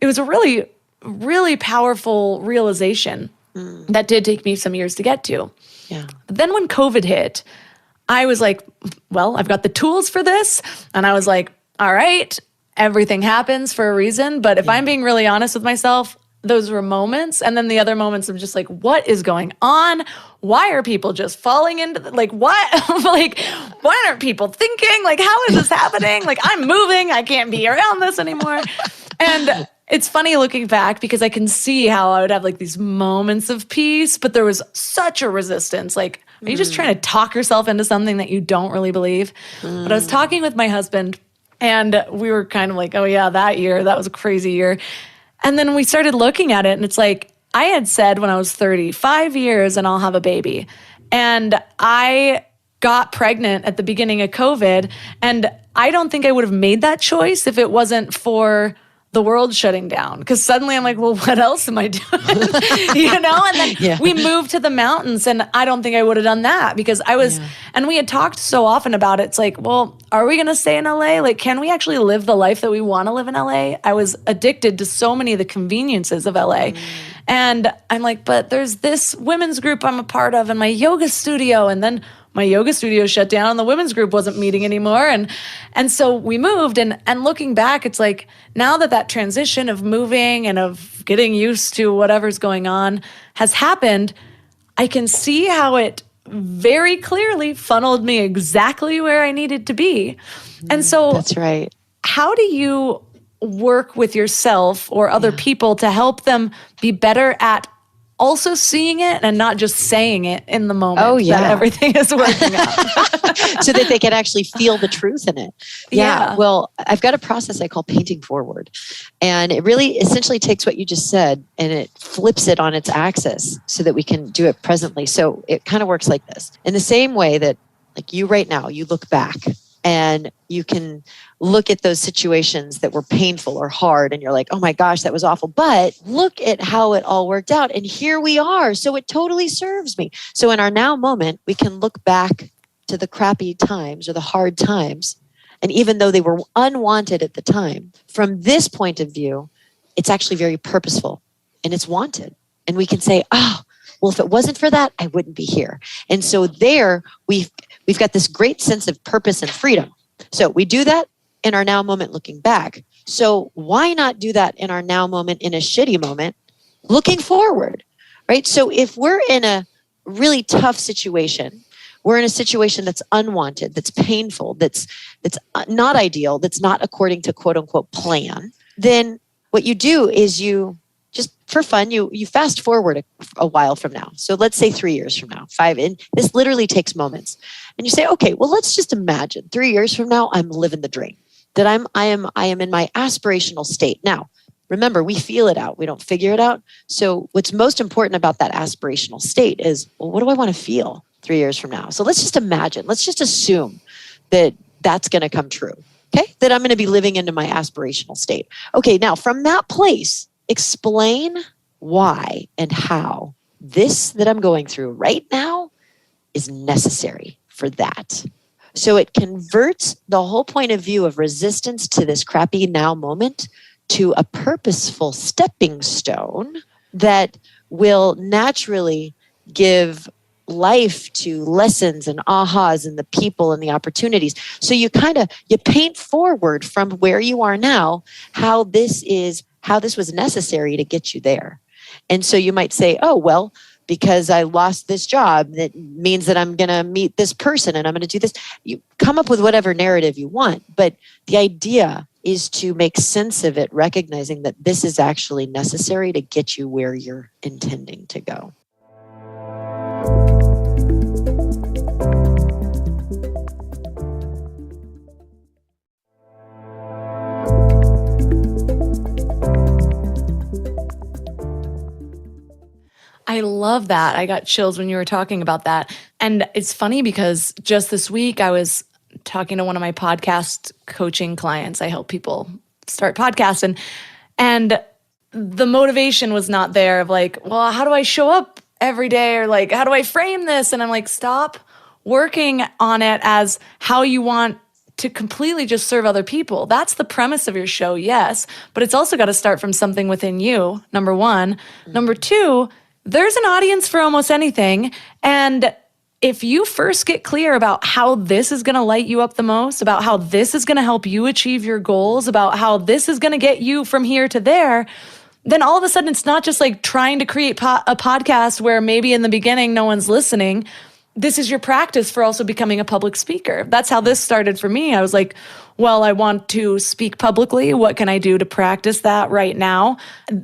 it was a really, really powerful realization that did take me some years to get to. Yeah. But then when COVID hit, I was like, well, I've got the tools for this. And I was like, all right, everything happens for a reason. But if I'm being really honest with myself, those were moments. And then the other moments of just like, what is going on? Why are people just falling into what? Like, why aren't people thinking? Like, how is this happening? Like, I'm moving. I can't be around this anymore. And it's funny looking back because I can see how I would have like these moments of peace, but there was such a resistance. Like, are you just trying to talk yourself into something that you don't really believe? But I was talking with my husband And we were kind of like, oh yeah, that was a crazy year. And then we started looking at it, and it's like, I had said when I was 30, 5 years and I'll have a baby. And I got pregnant at the beginning of COVID. And I don't think I would have made that choice if it wasn't for the world shutting down. Because suddenly I'm like, well, what else am I doing? And then we moved to the mountains, and I don't think I would have done that because I was, and we had talked so often about it. It's like, well, are we going to stay in LA? Like, can we actually live the life that we want to live in LA? I was addicted to so many of the conveniences of LA. And I'm like, but there's this women's group I'm a part of and my yoga studio. And then my yoga studio shut down and the women's group wasn't meeting anymore. And so we moved, and looking back, it's like, now that transition of moving and of getting used to whatever's going on has happened, I can see how it very clearly funneled me exactly where I needed to be. And so that's right. How do you work with yourself or other people to help them be better at also seeing it and not just saying it in the moment that everything is working out? So that they can actually feel the truth in it. Yeah. Well, I've got a process I call painting forward. And it really essentially takes what you just said and it flips it on its axis so that we can do it presently. So it kind of works like this. In the same way that, like, you right now, you look back and you can look at those situations that were painful or hard and you're like, oh my gosh, that was awful. But look at how it all worked out. And here we are. So it totally serves me. So in our now moment, we can look back to the crappy times or the hard times. And even though they were unwanted at the time, from this point of view, it's actually very purposeful and it's wanted. And we can say, oh, well, if it wasn't for that, I wouldn't be here. And so there we've got this great sense of purpose and freedom. So we do that in our now moment looking back. So why not do that in our now moment in a shitty moment looking forward, right? So if we're in a really tough situation, we're in a situation that's unwanted, that's painful, that's not ideal, that's not according to quote unquote plan, then what you do is you just for fun, you fast forward a while from now. So let's say 3 years from now, 5, and this literally takes moments. And you say, okay, well, let's just imagine 3 years from now, I'm living the dream, that I am in my aspirational state. Now, remember, we feel it out. We don't figure it out. So what's most important about that aspirational state is, well, what do I want to feel 3 years from now? So let's just imagine, let's just assume that that's going to come true. Okay. That I'm going to be living into my aspirational state. Okay. Now from that place, explain why and how this that I'm going through right now is necessary for that. So it converts the whole point of view of resistance to this crappy now moment to a purposeful stepping stone that will naturally give life to lessons and ahas and the people and the opportunities. So you paint forward from where you are now, how this was necessary to get you there. And so you might say, oh, well, because I lost this job, that means that I'm going to meet this person and I'm going to do this. You come up with whatever narrative you want. But the idea is to make sense of it, recognizing that this is actually necessary to get you where you're intending to go. I love that. I got chills when you were talking about that. And it's funny because just this week I was talking to one of my podcast coaching clients. I help people start podcasts and the motivation was not there of like, well, how do I show up every day? Or like, how do I frame this? And I'm like, stop working on it as how you want to completely just serve other people. That's the premise of your show, yes. But it's also got to start from something within you, number one. Mm-hmm. Number two, there's an audience for almost anything. And if you first get clear about how this is going to light you up the most, about how this is going to help you achieve your goals, about how this is going to get you from here to there, then all of a sudden it's not just like trying to create a podcast where maybe in the beginning no one's listening. this is your practice for also becoming a public speaker. That's how this started for me. I was like, well, I want to speak publicly. What can I do to practice that right now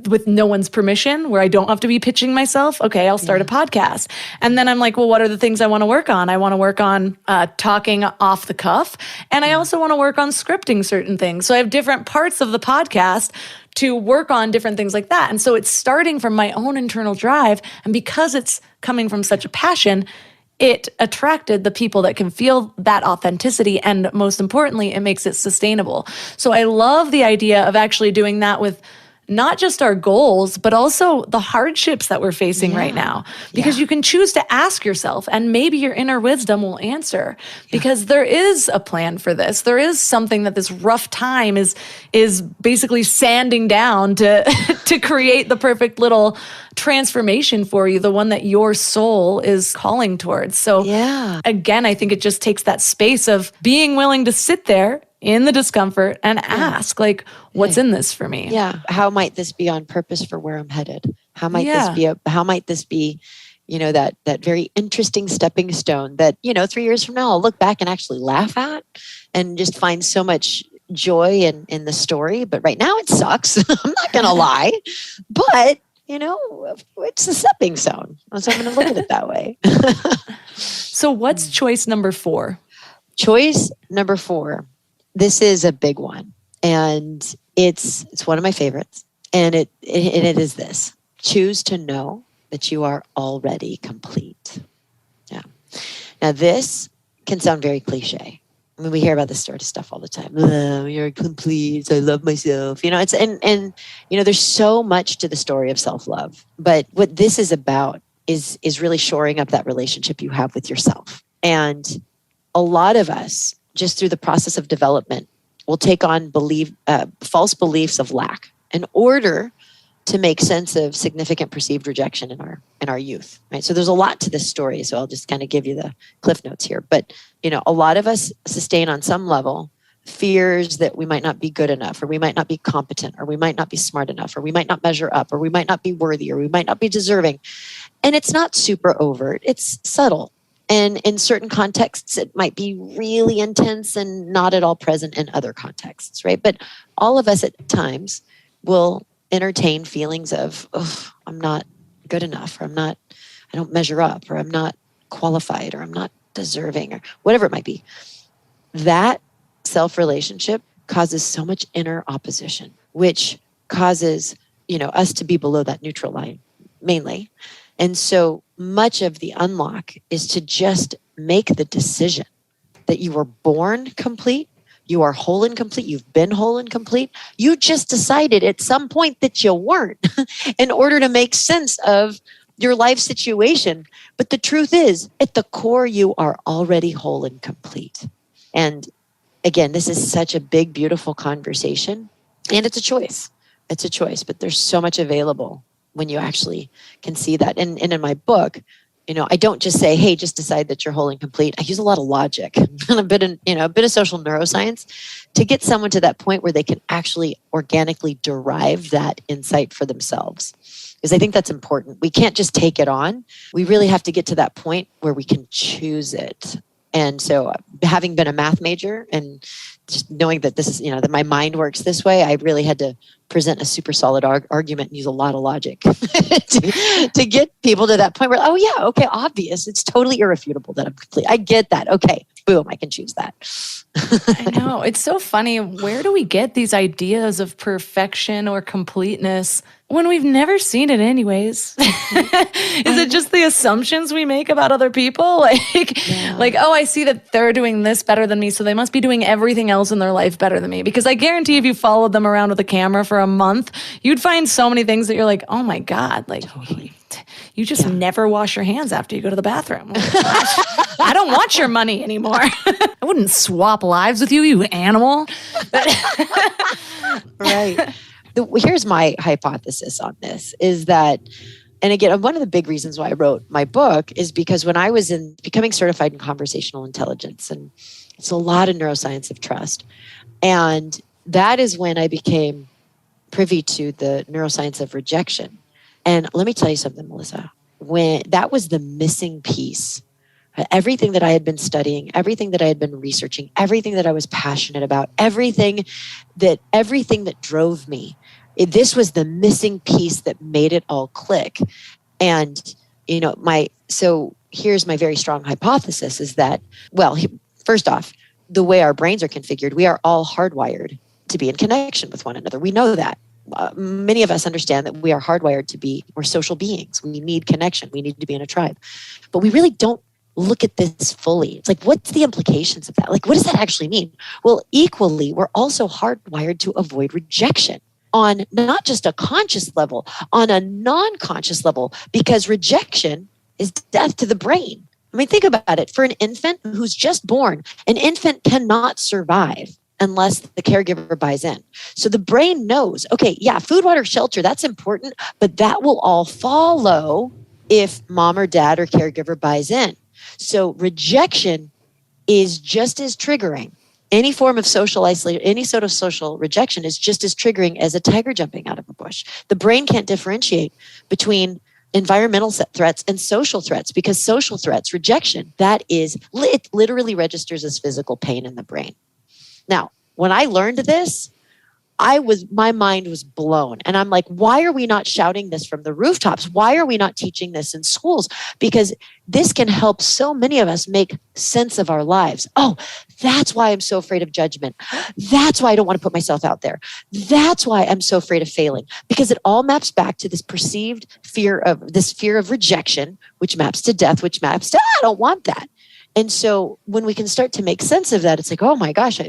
with no one's permission, where I don't have to be pitching myself? Okay, I'll start a podcast. And then I'm like, well, what are the things I want to work on? I want to work on talking off the cuff. And I also want to work on scripting certain things. So I have different parts of the podcast to work on different things like that. And so it's starting from my own internal drive. And because it's coming from such a passion, it attracted the people that can feel that authenticity. And most importantly, it makes it sustainable. So I love the idea of actually doing that with not just our goals, but also the hardships that we're facing right now. Because you can choose to ask yourself, and maybe your inner wisdom will answer, because there is a plan for this. There is something that this rough time is basically sanding down to to create the perfect little transformation for you, the one that your soul is calling towards. So again, I think it just takes that space of being willing to sit there in the discomfort and ask, like, what's in this for me? Yeah. How might this be on purpose for where I'm headed? How might this be, that very interesting stepping stone that, 3 years from now, I'll look back and actually laugh at and just find so much joy in the story. But right now it sucks. I'm not going to lie, but it's a stepping stone. So I'm going to look at it that way. So what's choice number 4? Choice number 4. This is a big one, and it's one of my favorites. And it is this: choose to know that you are already complete. Yeah. Now this can sound very cliche. I mean, we hear about this sort of stuff all the time. Oh, you're complete. I love myself. It's and there's so much to the story of self-love. But what this is about is really shoring up that relationship you have with yourself. And a lot of us, just through the process of development, will take on false beliefs of lack in order to make sense of significant perceived rejection in our youth. Right. So there's a lot to this story. So I'll just kind of give you the cliff notes here. But a lot of us sustain on some level fears that we might not be good enough, or we might not be competent, or we might not be smart enough, or we might not measure up, or we might not be worthy, or we might not be deserving. And it's not super overt. It's subtle. And in certain contexts, it might be really intense and not at all present in other contexts, right? But all of us at times will entertain feelings of, oh, I'm not good enough, or I don't measure up, or I'm not qualified, or I'm not deserving, or whatever it might be. That self-relationship causes so much inner opposition, which causes, us to be below that neutral line, mainly. And so much of the unlock is to just make the decision that you were born complete, you are whole and complete, you've been whole and complete. You just decided at some point that you weren't in order to make sense of your life situation. But the truth is, at the core, you are already whole and complete. And again, this is such a big, beautiful conversation. And it's a choice. It's a choice, but there's so much available when you actually can see that. And in my book, I don't just say, hey, just decide that you're whole and complete. I use a lot of logic and a bit of social neuroscience to get someone to that point where they can actually organically derive that insight for themselves. Because I think that's important. We can't just take it on. We really have to get to that point where we can choose it. And so having been a math major and just knowing that this is, that my mind works this way, I really had to present a super solid argument and use a lot of logic to get people to that point where, oh yeah, okay, obvious. It's totally irrefutable that I'm complete. I get that. Okay, boom, I can choose that. I know. It's so funny. Where do we get these ideas of perfection or completeness when we've never seen it anyways? Is it just the assumptions we make about other people? Like, oh, I see that they're doing this better than me, so they must be doing everything else in their life better than me. Because I guarantee if you followed them around with a camera for a month, you'd find so many things that you're like, oh my God, like totally. You just never wash your hands after you go to the bathroom. I don't want your money anymore. I wouldn't swap lives with you, you animal. Right. Here's my hypothesis on this is that, and again, one of the big reasons why I wrote my book is because when I was becoming certified in conversational intelligence, and it's a lot of neuroscience of trust, and that is when I became privy to the neuroscience of rejection. And let me tell you something, Melissa, when that was the missing piece Everything that I had been studying, everything that I had been researching, everything that I was passionate about, everything that drove me, this was the missing piece that made it all click. And, so here's my very strong hypothesis is that, first off, the way our brains are configured, we are all hardwired to be in connection with one another. We know that. Many of us understand that we are hardwired we're social beings. We need connection. We need to be in a tribe. But we really don't look at this fully. It's like, what's the implications of that? Like, what does that actually mean? Well, equally, we're also hardwired to avoid rejection on not just a conscious level, on a non-conscious level, because rejection is death to the brain. I mean, think about it. For an infant who's just born, an infant cannot survive unless the caregiver buys in. So the brain knows, okay, yeah, food, water, shelter, that's important, but that will all follow if mom or dad or caregiver buys in. So rejection is just as triggering. Any form of social isolation, any sort of social rejection is just as triggering as a tiger jumping out of a bush. The brain can't differentiate between environmental threats and social threats, because social threats, rejection, it literally registers as physical pain in the brain. Now, when I learned this, my mind was blown. And I'm like, why are we not shouting this from the rooftops? Why are we not teaching this in schools? Because this can help so many of us make sense of our lives. Oh, that's why I'm so afraid of judgment. That's why I don't want to put myself out there. That's why I'm so afraid of failing, because it all maps back to this perceived fear of rejection, which maps to death, which maps to, I don't want that. And so when we can start to make sense of that, it's like, oh my gosh,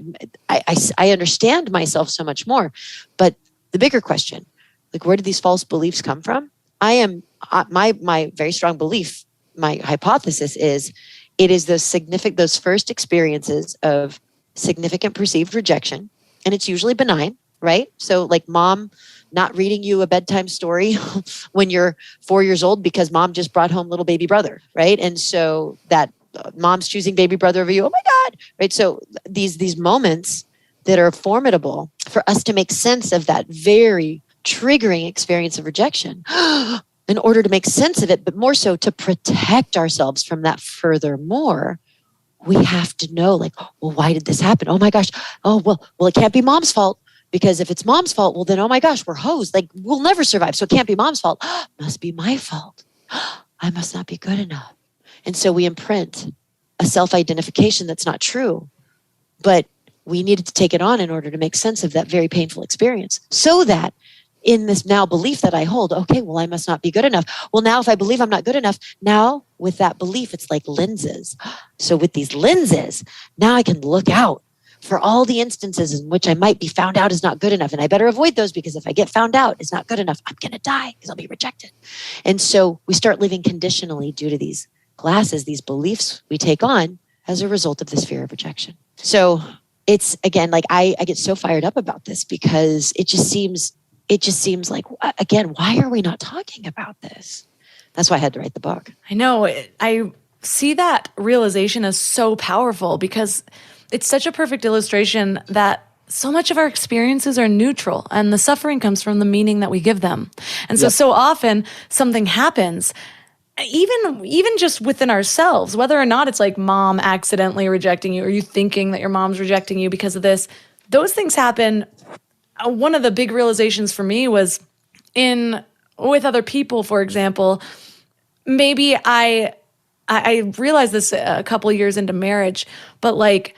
I understand myself so much more. But the bigger question, like, where did these false beliefs come from? My very strong belief, my hypothesis is, it is those first experiences of significant perceived rejection, and it's usually benign, right? So like mom not reading you a bedtime story when you're 4 years old because mom just brought home little baby brother, right? And so that mom's choosing baby brother over you. Oh my God. Right. So these moments that are formidable for us to make sense of that very triggering experience of rejection in order to make sense of it, but more so to protect ourselves from that furthermore, we have to know, like, well, why did this happen? Oh my gosh. Oh, well, it can't be mom's fault, because if it's mom's fault, well then, oh my gosh, we're hosed. Like, we'll never survive. So it can't be mom's fault. Must be my fault. I must not be good enough. And so we imprint a self-identification that's not true, but we needed to take it on in order to make sense of that very painful experience, so that in this now belief that I hold, okay, well, I must not be good enough. Well, now if I believe I'm not good enough, now with that belief, it's like lenses. So with these lenses, now I can look out for all the instances in which I might be found out as not good enough. And I better avoid those, because if I get found out as not good enough, I'm going to die because I'll be rejected. And so we start living conditionally due to these glasses, these beliefs we take on as a result of this fear of rejection. So it's, again, like I get so fired up about this, because it just seems like, again, why are we not talking about this? That's why I had to write the book. I know. I see that realization as so powerful, because it's such a perfect illustration that so much of our experiences are neutral, and the suffering comes from the meaning that we give them. And so often something happens, even just within ourselves, whether or not it's like mom accidentally rejecting you, or you thinking that your mom's rejecting you because of this, those things happen. One of the big realizations for me was with other people, for example. Maybe I realized this a couple years into marriage, but like,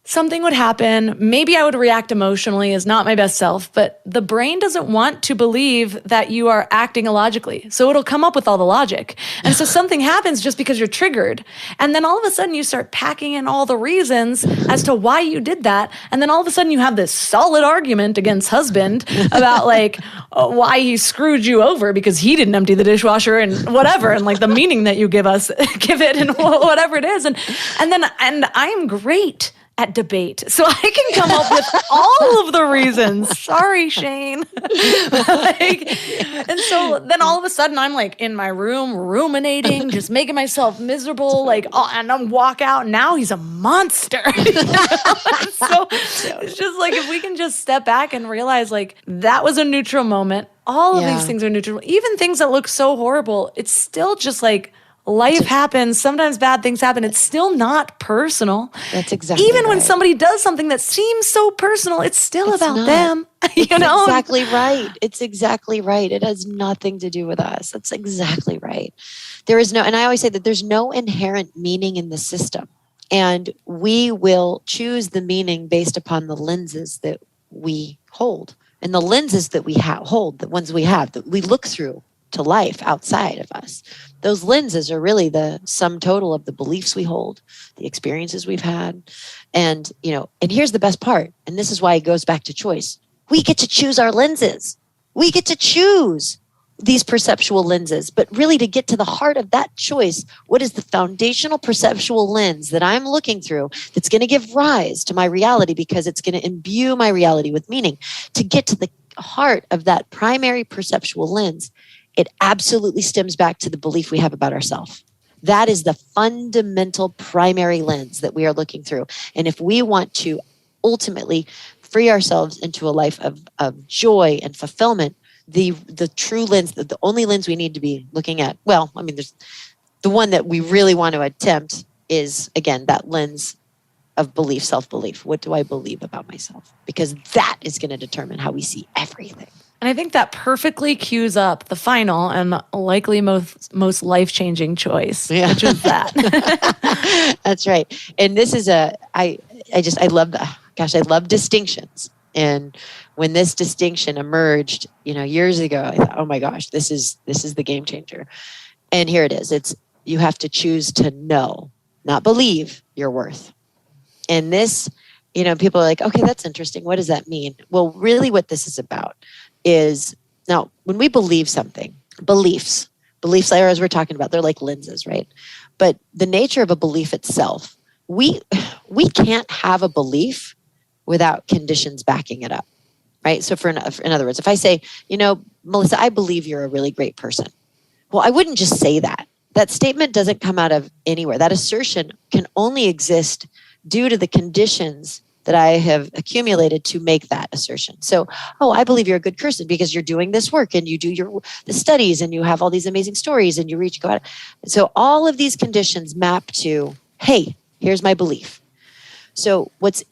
something would happen. Maybe I would react emotionally as not my best self, but the brain doesn't want to believe that you are acting illogically. So it'll come up with all the logic. And so something happens just because you're triggered. And then all of a sudden you start packing in all the reasons as to why you did that. And then all of a sudden you have this solid argument against husband about like why he screwed you over because he didn't empty the dishwasher and whatever. And like the meaning that you give it and whatever it is. And I am great at debate. So I can come up with all of the reasons. Sorry, Shane. And so then all of a sudden I'm like in my room ruminating, just making myself miserable, like, and I walk out. Now he's a monster. So it's just like, if we can just step back and realize like that was a neutral moment. All of these things are neutral. Even things that look so horrible, it's still just like Life happens. Sometimes bad things happen. It's still not personal. That's exactly Even when right. somebody does something that seems so personal, it's still about not. them. It's know? exactly right. It's exactly right. It has nothing to do with us. That's exactly right. There is no, and I always say that there's no inherent meaning in the system. And we will choose the meaning based upon the lenses that we hold. And the lenses that we hold, the ones we have, that we look through to life outside of us, those lenses are really the sum total of the beliefs we hold, the experiences we've had. And, and here's the best part. And this is why it goes back to choice. We get to choose our lenses. We get to choose these perceptual lenses. But really, to get to the heart of that choice, what is the foundational perceptual lens that I'm looking through that's going to give rise to my reality, because it's going to imbue my reality with meaning? To get to the heart of that primary perceptual lens, it absolutely stems back to the belief we have about ourselves. That is the fundamental primary lens that we are looking through. And if we want to ultimately free ourselves into a life of joy and fulfillment, the true lens, the only lens we need to be looking at, there's the one that we really want to attempt is, again, that lens of belief, self-belief. What do I believe about myself? Because that is going to determine how we see everything. And I think that perfectly cues up the final and likely most life-changing choice, which is that. That's right. And this is I love distinctions. And when this distinction emerged, years ago, I thought, oh my gosh, this is the game changer. And here it is. It's, you have to choose to know, not believe, your worth. And this, people are like, okay, that's interesting. What does that mean? Well, really what this is about is, now, when we believe something, beliefs, as we're talking about, they're like lenses, right? But the nature of a belief itself, we can't have a belief without conditions backing it up, right? So in other words, if I say, Melissa, I believe you're a really great person. Well, I wouldn't just say that. That statement doesn't come out of anywhere. That assertion can only exist due to the conditions that I have accumulated to make that assertion. So, I believe you're a good person because you're doing this work and you do the studies and you have all these amazing stories and you go out. So all of these conditions map to, hey, here's my belief. So what's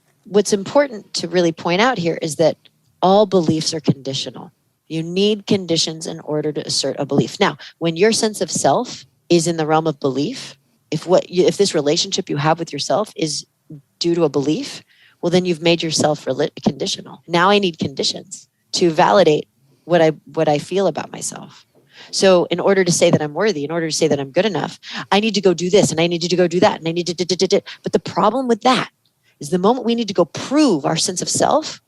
important to really point out here is that all beliefs are conditional. You need conditions in order to assert a belief. Now, when your sense of self is in the realm of belief, if this relationship you have with yourself is due to a belief, well, then you've made yourself conditional. Now I need conditions to validate what I feel about myself. So in order to say that I'm worthy, in order to say that I'm good enough, I need to go do this and I need to go do that and I need to. But the problem with that is the moment we need to go prove our sense of self,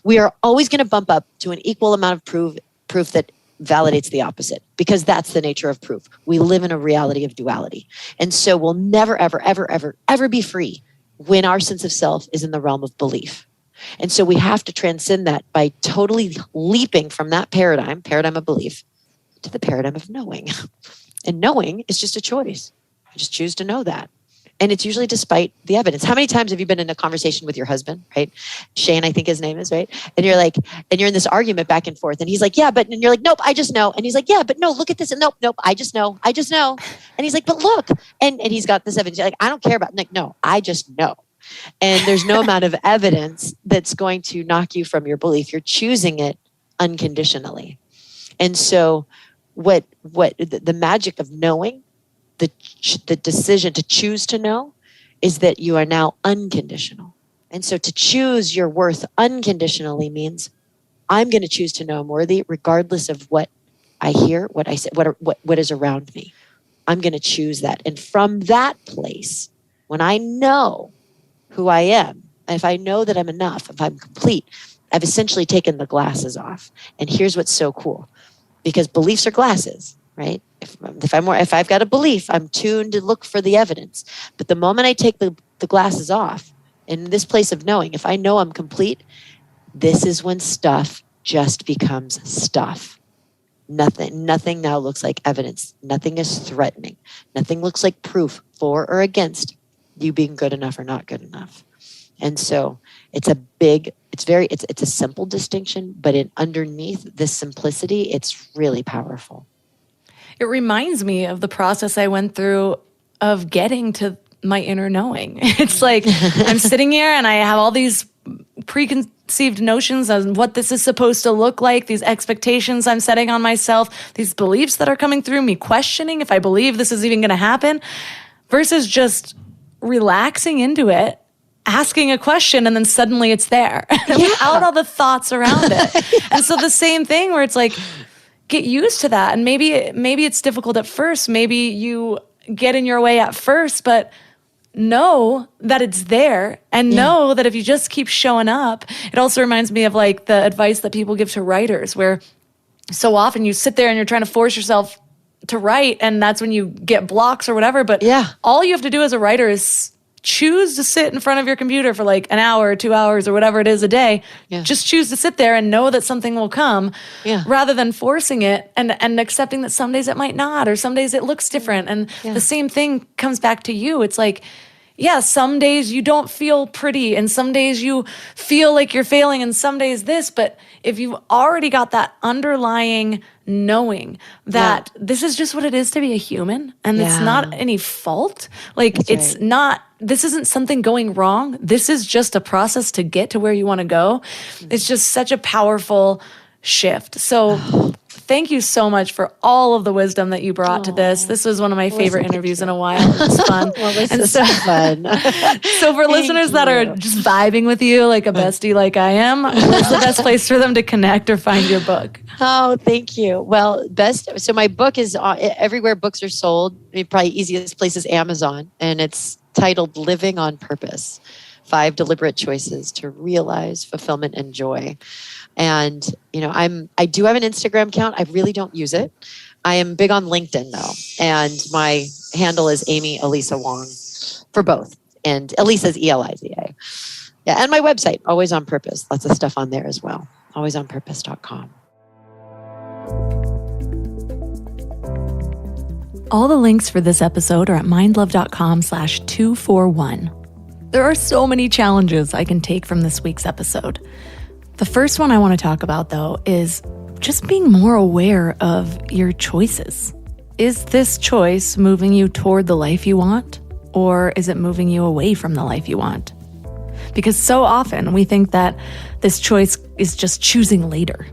we are always going to bump up to an equal amount of proof that validates the opposite, because that's the nature of proof. We live in a reality of duality. And so we'll never, ever, ever, ever, ever be free when our sense of self is in the realm of belief. And so we have to transcend that by totally leaping from that paradigm of belief, to the paradigm of knowing. And knowing is just a choice. I just choose to know that. And it's usually despite the evidence. How many times have you been in a conversation with your husband, right? Shane, I think his name is, right? And you're like, and you're in this argument back and forth. And he's like, yeah, but, and you're like, nope, I just know. And he's like, yeah, but no, look at this. And nope, I just know. And he's like, but look. And he's got this evidence. You're like, I don't care about, like, no, I just know. And there's no amount of evidence that's going to knock you from your belief. You're choosing it unconditionally. And so what the magic of knowing, the decision to choose to know, is that you are now unconditional. And so to choose your worth unconditionally means I'm going to choose to know I'm worthy regardless of what I hear, what I say, what is around me. I'm going to choose that. And from that place, when I know who I am, if I know that I'm enough, if I'm complete, I've essentially taken the glasses off. And here's what's so cool, because beliefs are glasses, right? If I've got a belief, I'm tuned to look for the evidence. But the moment I take the glasses off, in this place of knowing, if I know I'm complete, this is when stuff just becomes stuff. Nothing now looks like evidence. Nothing is threatening. Nothing looks like proof for or against you being good enough or not good enough. And so it's a simple distinction, but underneath this simplicity, it's really powerful. it reminds me of the process I went through of getting to my inner knowing. It's like I'm sitting here and I have all these preconceived notions of what this is supposed to look like, these expectations I'm setting on myself, these beliefs that are coming through, me questioning if I believe this is even going to happen, versus just relaxing into it, asking a question, and then suddenly it's there without all the thoughts around it. And so the same thing where it's like, get used to that. And maybe it's difficult at first. Maybe you get in your way at first, but know that it's there and know that if you just keep showing up. It also reminds me of like the advice that people give to writers, where so often you sit there and you're trying to force yourself to write, and that's when you get blocks or whatever. But all you have to do as a writer is choose to sit in front of your computer for like an hour or 2 hours or whatever it is a day. Just choose to sit there and know that something will come rather than forcing it and accepting that some days it might not, or some days it looks different. And the same thing comes back to you. It's like, some days you don't feel pretty, and some days you feel like you're failing, and some days this. But if you've already got that underlying knowing that this is just what it is to be a human, and it's not any fault, like it's not, this isn't something going wrong. This is just a process to get to where you want to go. It's just such a powerful shift. So thank you so much for all of the wisdom that you brought to this. This was one of my favorite interviews in a while. It was fun. Fun. So for listeners that are just vibing with you like a bestie like I am, what's the best place for them to connect or find your book? Oh, thank you. Well, so my book is everywhere books are sold. Probably easiest place is Amazon, and it's titled Living on Purpose: 5 Deliberate Choices to Realize Fulfillment and Joy. And, I do have an Instagram account. I really don't use it. I am big on LinkedIn though. And my handle is Amy Elisa Wong for both. And Elisa is Eliza. Yeah. And my website, Always on Purpose. Lots of stuff on there as well. alwaysonpurpose.com. All the links for this episode are at mindlove.com/241. There are so many challenges I can take from this week's episode. The first one I want to talk about, though, is just being more aware of your choices. Is this choice moving you toward the life you want, or is it moving you away from the life you want? Because so often we think that this choice is just choosing later.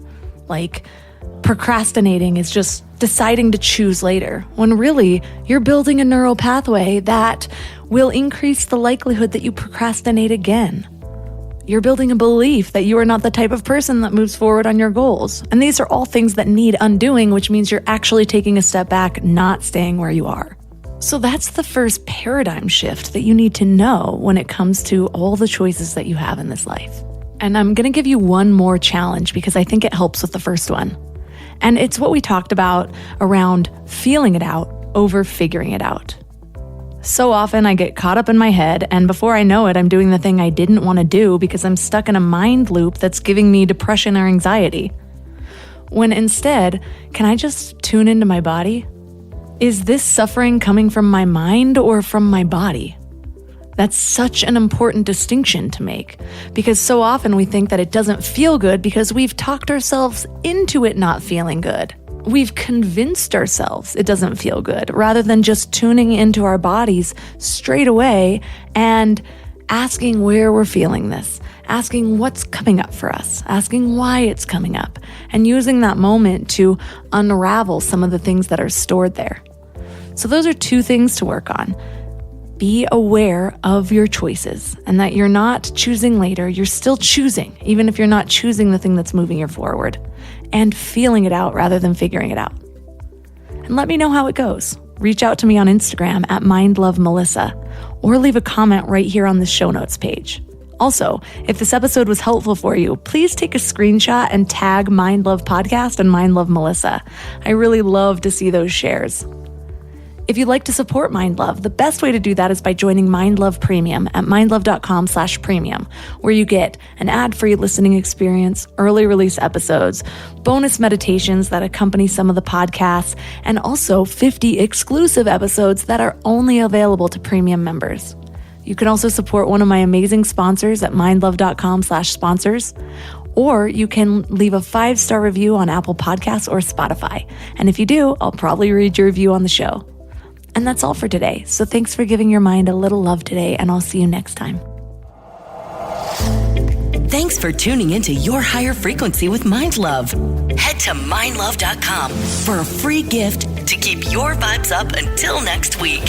Like procrastinating is just deciding to choose later, when really you're building a neural pathway that will increase the likelihood that you procrastinate again. You're building a belief that you are not the type of person that moves forward on your goals. And these are all things that need undoing, which means you're actually taking a step back, not staying where you are. So that's the first paradigm shift that you need to know when it comes to all the choices that you have in this life. And I'm going to give you one more challenge because I think it helps with the first one. And it's what we talked about around feeling it out over figuring it out. So often I get caught up in my head, and before I know it, I'm doing the thing I didn't want to do because I'm stuck in a mind loop that's giving me depression or anxiety. When instead, can I just tune into my body? Is this suffering coming from my mind or from my body? That's such an important distinction to make, because so often we think that it doesn't feel good because we've talked ourselves into it not feeling good. We've convinced ourselves it doesn't feel good, rather than just tuning into our bodies straight away and asking where we're feeling this, asking what's coming up for us, asking why it's coming up, and using that moment to unravel some of the things that are stored there. So those are 2 things to work on. Be aware of your choices, and that you're not choosing later, you're still choosing, even if you're not choosing the thing that's moving you forward, and feeling it out rather than figuring it out. And let me know how it goes. Reach out to me on Instagram at mindlovemelissa, or leave a comment right here on the show notes page. Also, if this episode was helpful for you, please take a screenshot and tag Mind Love Podcast and Mind Love Melissa. I really love to see those shares. If you'd like to support Mind Love, the best way to do that is by joining Mind Love Premium at mindlove.com/premium, where you get an ad-free listening experience, early release episodes, bonus meditations that accompany some of the podcasts, and also 50 exclusive episodes that are only available to premium members. You can also support one of my amazing sponsors at mindlove.com/sponsors, Or you can leave a 5-star review on Apple Podcasts or Spotify. And if you do, I'll probably read your review on the show. And that's all for today. So thanks for giving your mind a little love today, and I'll see you next time. Thanks for tuning into Your Higher Frequency with Mind Love. Head to mindlove.com for a free gift to keep your vibes up until next week.